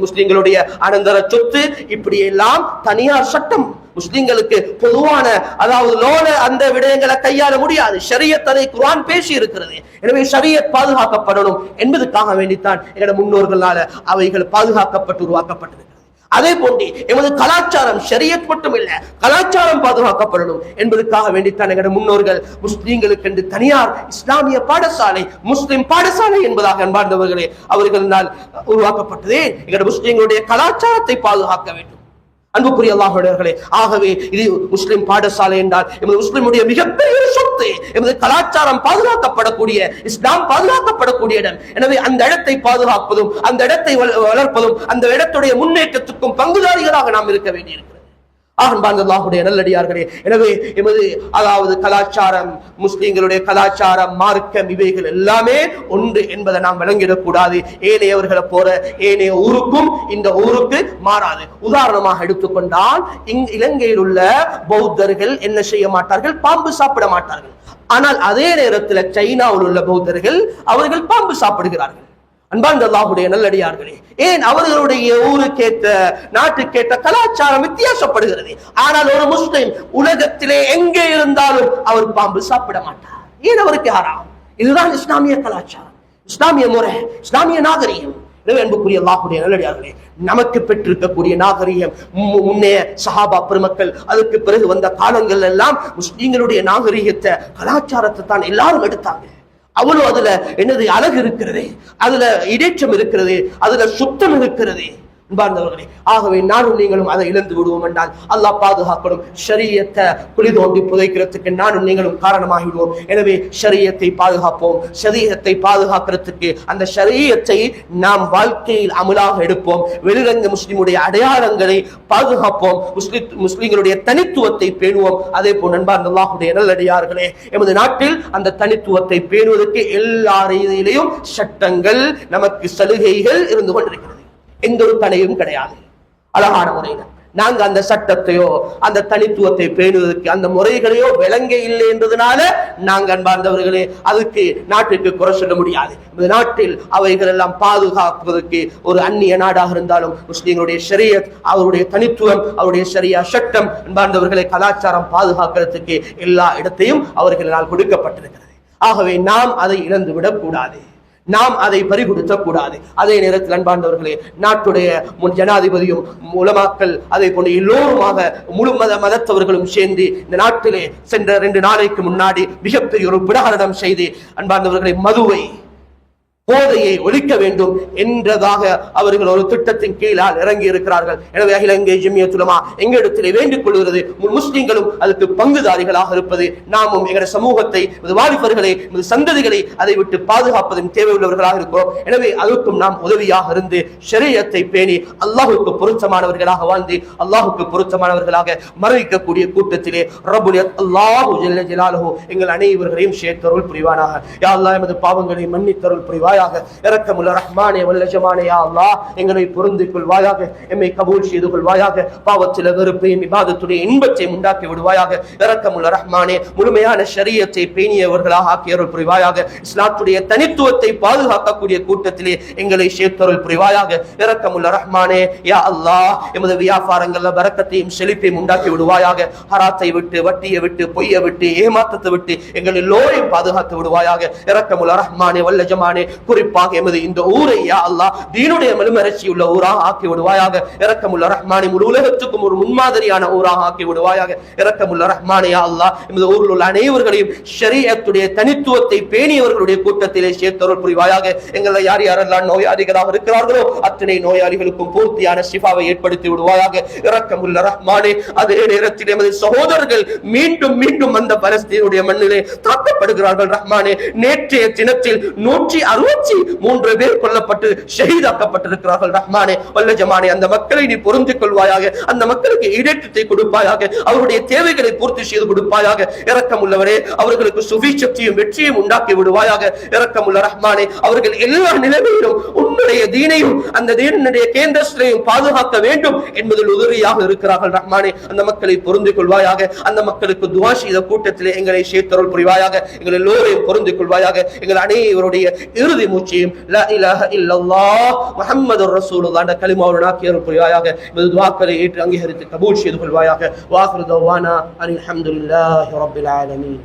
முஸ்லிம்களுடைய அனந்தர சொத்து, இப்படி எல்லாம் தனியார் சட்டம் முஸ்லிம்களுக்கு பொதுவான அதாவது லோல அந்த விடயங்களை கையாள முடியாது. ஷரியத் அதை குர்ஆன் பேசி இருக்கிறது. எனவே ஷரியத் பாதுகாக்கப்படணும் என்பதற்காக வேண்டித்தான் எங்களுடைய முன்னோர்களால அவைகள் பாதுகாக்கப்பட்டு உருவாக்கப்பட்டது. அதே போன்று எமது கலாச்சாரம் ஷரியத் மட்டும் இல்ல, கலாச்சாரம் பாதுகாக்கப்படணும் என்பதற்காக வேண்டித்தான் எங்களுடைய முன்னோர்கள் முஸ்லிம்களுக்கு என்று தனியார் இஸ்லாமிய பாடசாலை, முஸ்லிம் பாடசாலை என்பதாக அன்பார்ந்தவர்களே அவர்களால் உருவாக்கப்பட்டதே எங்களுடைய முஸ்லிம்களுடைய கலாச்சாரத்தை பாதுகாக்க வேண்டும். அன்புக்குரிய அல்லாஹ்வுடையவர்களே, ஆகவே இது முஸ்லிம் பாடசாலை என்றால் எமது முஸ்லிமுடைய மிகப்பெரிய சொத்து, எமது கலாச்சாரம் பாதுகாக்கப்படக்கூடிய, இஸ்லாம் பாதுகாக்கப்படக்கூடிய இடம். எனவே அந்த இடத்தை பாதுகாப்பதும் அந்த இடத்தை வளர்ப்பதும் அந்த இடத்துடைய முன்னேற்றத்துக்கும் பங்குதாரிகளாக நாம் இருக்க வேண்டியிருக்கிறது. அன்பார்ந்தவர்களே, நல்லடியார்களே, எனவே எமது அதாவது கலாச்சாரம், முஸ்லிம்களுடைய கலாச்சாரம், மார்க்கம், இவைகள் எல்லாமே ஒன்று என்பதை நாம் விளங்கிடக்கூடாது. ஏனையவர்களை போல ஏனைய ஊருக்கும் இந்த ஊருக்கு மாறாது. உதாரணமாக எடுத்துக்கொண்டால் இலங்கையில் உள்ள பௌத்தர்கள் என்ன செய்ய மாட்டார்கள்? பாம்பு சாப்பிட மாட்டார்கள். ஆனால் அதே நேரத்தில் சைனாவில் உள்ள பௌத்தர்கள் அவர்கள் பாம்பு சாப்பிடுகிறார்கள். அன்பார்ந்த அல்லாஹ்வுடைய நல்லடியார்களே, ஏன்? அவர்களுடைய ஊருக்கேற்ற நாட்டுக்கேற்ற கலாச்சாரம் வித்தியாசப்படுகிறது. ஆனால் ஒரு முஸ்லிம் உலகத்திலே எங்கே இருந்தாலும் அவர் பாம்பு சாப்பிட மாட்டார். ஏன்? அவருக்கு ஹராம். இதுதான் இஸ்லாமிய கலாச்சாரம், இஸ்லாமிய முறை, இஸ்லாமிய நாகரிகம். எனவே அன்புக்குரிய அல்லாஹ்வுடைய நல்லடியார்களே, நமக்கு பெற்றிருக்கக்கூடிய நாகரிகம் முன்னைய சஹாபா பெருமக்கள் அதுக்கு பிறகு வந்த காலங்கள் எல்லாம் முஸ்லிம்களுடைய நாகரிகத்தை, கலாச்சாரத்தை தான் எல்லாரும் எடுத்தாங்க. அவ்வளவு அதுல என்னது அழகு இருக்கிறது, அதுல இடைச்சம் இருக்கிறது, அதுல சுத்தம் இருக்கிறது. அன்பார்ந்தவர்களே, ஆகவே நானும் நீங்களும் அதை இழந்து விடுவோம் என்றால் அல்லாஹ் பாதுகாக்கணும். ஷரியத்தை குழி தோண்டி புதைக்கிறதுக்கு நானும் நீங்களும் காரணமாகிவிடுவோம். எனவே ஷரியத்தை பாதுகாப்போம். ஷரியத்தை பாதுகாக்கிறதுக்கு அந்த ஷரியத்தை நாம் வாழ்க்கையில் அமலாக எடுப்போம். வெளிரங்க முஸ்லிமுடைய அடையாளங்களை பாதுகாப்போம். முஸ்லிம்களுடைய தனித்துவத்தை பேணுவோம். அதே போல் அன்பார்ந்த அல்லாஹ்வுடைய நல்லடியார்களே, எமது நாட்டில் அந்த தனித்துவத்தை பேணுவதற்கு எல்லா ரீதியிலையும் சட்டங்கள், நமக்கு சலுகைகள் இருந்து கொண்டிருக்கிறது. எந்த ஒரு தடையும் கிடையாது. அழகான முறையில் நாங்க அந்த சட்டத்தையோ அந்த தனித்துவத்தை பேணுவதற்கு அந்த முறைகளையோ விளங்க இல்லை என்றதுனால நாங்க அன்பார்ந்தவர்களே அதுக்கு நாட்டுக்கு குறை சொல்ல முடியாது. இந்த நாட்டில் அவைகள் எல்லாம் பாதுகாப்பதற்கு ஒரு அந்நிய நாடாக இருந்தாலும் முஸ்லிம்களுடைய ஷரியத், அவருடைய தனித்துவம், அவருடைய ஷரியா சட்டம், அன்பார்ந்தவர்களை கலாச்சாரம் பாதுகாக்கிறதுக்கு எல்லா இடத்தையும் அவர்களால் கொடுக்கப்பட்டிருக்கிறது. ஆகவே நாம் அதை இழந்து விடக்கூடாது, நாம் அதை பறிகொடுத்தக் கூடாது. அதே நேரத்தில் அன்பார்ந்தவர்களே, நாட்டுடைய முன் ஜனாதிபதியும் உலமாக்கள் அதே போன்று எல்லோருமாக முழு மதத்தவர்களும் சேர்ந்து இந்த நாட்டிலே சென்ற 2 நாளைக்கு முன்னாடி மிகப்பெரிய ஒரு பிரகடனம் செய்து அன்பார்ந்தவர்களை மதுவை, போதையை ஒழிக்க வேண்டும் என்றதாக அவர்கள் ஒரு திட்டத்தின் கீழால் இறங்கி இருக்கிறார்கள். எனவே அகில இலங்கை ஜமியத்துல் உலமா எங்களிடத்திலே வேண்டிக் கொள்கிறது, முஸ்லிம்களும் அதுக்கு பங்குதாரிகளாக இருப்பது, நாமும் எங்களுடைய சமூகத்தை, வாலிபர்களை, சந்ததிகளை அதை விட்டு பாதுகாப்பதும் தேவையுள்ளவர்களாக இருக்கிறோம். எனவே அதற்கும் நாம் உதவியாக இருந்து ஷரியத்தை பேணி அல்லாஹுக்கு பொருத்தமானவர்களாக வாழ்ந்து அல்லாஹுக்கு பொருத்தமானவர்களாக மரணிக்கக்கூடிய கூட்டத்திலே ரப்புல் அல்லாஹு ஜல்ல ஜலாலுஹு எங்கள் அனைவர்களையும் சேர்த்தருள் புரிவானாக. யா அல்லாஹ், எமது பாவங்களை மன்னித்தருள் புரிவாயாக. இரக்கமுள்ள ரஹ்மானே வல்ல ஜமானே, யா அல்லாஹ் எங்களை பொருந்திக் கொள்வாயாக, எம்மை கபூல் செய்து கொள்வாயாக, பாவத்தில வெறுப்பையும் இபாதத்துடைய இன்பத்தையும் உண்டாக்கி விடுவாயாக. இரக்கமுள்ள ரஹ்மானே, முழுமையான ஷரியத்தை பேணியவர்களாக ஆக்கியருள் புரிவாயாக. இஸ்லாத்துடைய தனித்துவத்தை பாதுகாக்கக்கூடிய கூட்டத்திலே எங்களை சேர்த்தருள் புரிவாயாக. இரக்கமுள்ள ரஹ்மானே, யா அல்லாஹ் எமது வியாபாரங்கள்ல பரக்கத்தையும் செழிப்பையும் உண்டாக்கி விடுவாயாக. ஹராத்தை விட்டு, வட்டியை விட்டு, பொய்யை விட்டு, ஏமாற்றத்தை விட்டு எங்கள் எல்லோரையும் பாதுகாத்து விடுவாயாக. இரக்கமுள்ள ரஹ்மானே வல்ல ஜமானே, குறிப்பாக எமது இந்த ஊரை யா அல்லாஹ் தீனுடைய மறுமலர்ச்சி உள்ள ஊராக ஆக்கி விடுவாயாக. இரக்கமுள்ள ரஹ்மானே, முழு உலகத்துக்கும் ஒரு முன்மாதிரியான ஊராக ஆக்கி விடுவாயாக. இரக்கமுள்ள ரஹ்மானே, யா அல்லாஹ் எமது ஊரில் உள்ள அனைவர்களையும் ஷரியத்துடைய தனித்துவத்தை பேணியவர்களுடைய கூட்டத்திலே சேர்த்தருள் புரிவாயாக. எங்களை யார் யாரெல்லாம் நோயாளிகளாக இருக்கிறார்களோ அத்தனை நோயாளிகளுக்கும் பூர்த்தியான ஷிஃபாவை ஏற்படுத்தி விடுவாயாக. இரக்கமுள்ள ரஹ்மானே, அதே நேரத்தில் எமது சகோதரர்கள் மீண்டும் மீண்டும் அந்த பலஸ்தீனுடைய மண்ணிலே தாக்கப்படுகிறார்கள். ரஹ்மானே, நேற்றைய தினத்தில் 163 பேர் கொல்லப்பட்டு ஷஹீதாக்கப்பட்டிருக்கிறார்கள். ரஹ்மானே வல்ல ஜமானே, அந்த மக்களை நீ பொருந்திக் கொள்வாயாக. அந்த மக்களுக்கு ஈடேற்றத்தை கொடுப்பாயாக. அவருடைய தேவைகளை பூர்த்தி செய்து கொடுப்பாயாக. இரக்கமுள்ளவரே, அவர்களுக்கு சுவிசக்தியும் வெற்றியும் உண்டாக்கி விடுவாயாக. இரக்கமுள்ள ரஹ்மானே, அவர்கள் எல்லா நிலைமையிலும் உன்னுடைய தீனையும் அந்த தீனுடைய கேந்திரத்தையும் பாதுகாக்க வேண்டும் என்பதில் உதவியாக இருக்கிறார்கள். ரஹ்மானே, அந்த மக்களை பொருந்திக் கொள்வாயாக. அந்த மக்களுக்கு துஆ செய்த கூட்டத்திலே எங்களை சேர்த்தருள் புரிவாயாக. எங்கள் எல்லோரையும் பொருந்திக் கொள்வாயாக. எங்கள் அனைவருடைய இறுதி இறுதி மூச்சையும் லா இலாஹ இல்லல்லாஹ் முஹம்மதுர் ரசூலுல்லாஹ் என்ற கலிமாவோடு நாக்கியருள் புரிவாயாக. இந்த துஆக்களை ஏற்று அங்கீகரித்து கபூல் செய்து கொள்வாயாக. வ ஆகிரு தஅவானா அல்ஹம்துலில்லாஹி ரப்பில் ஆலமீன்.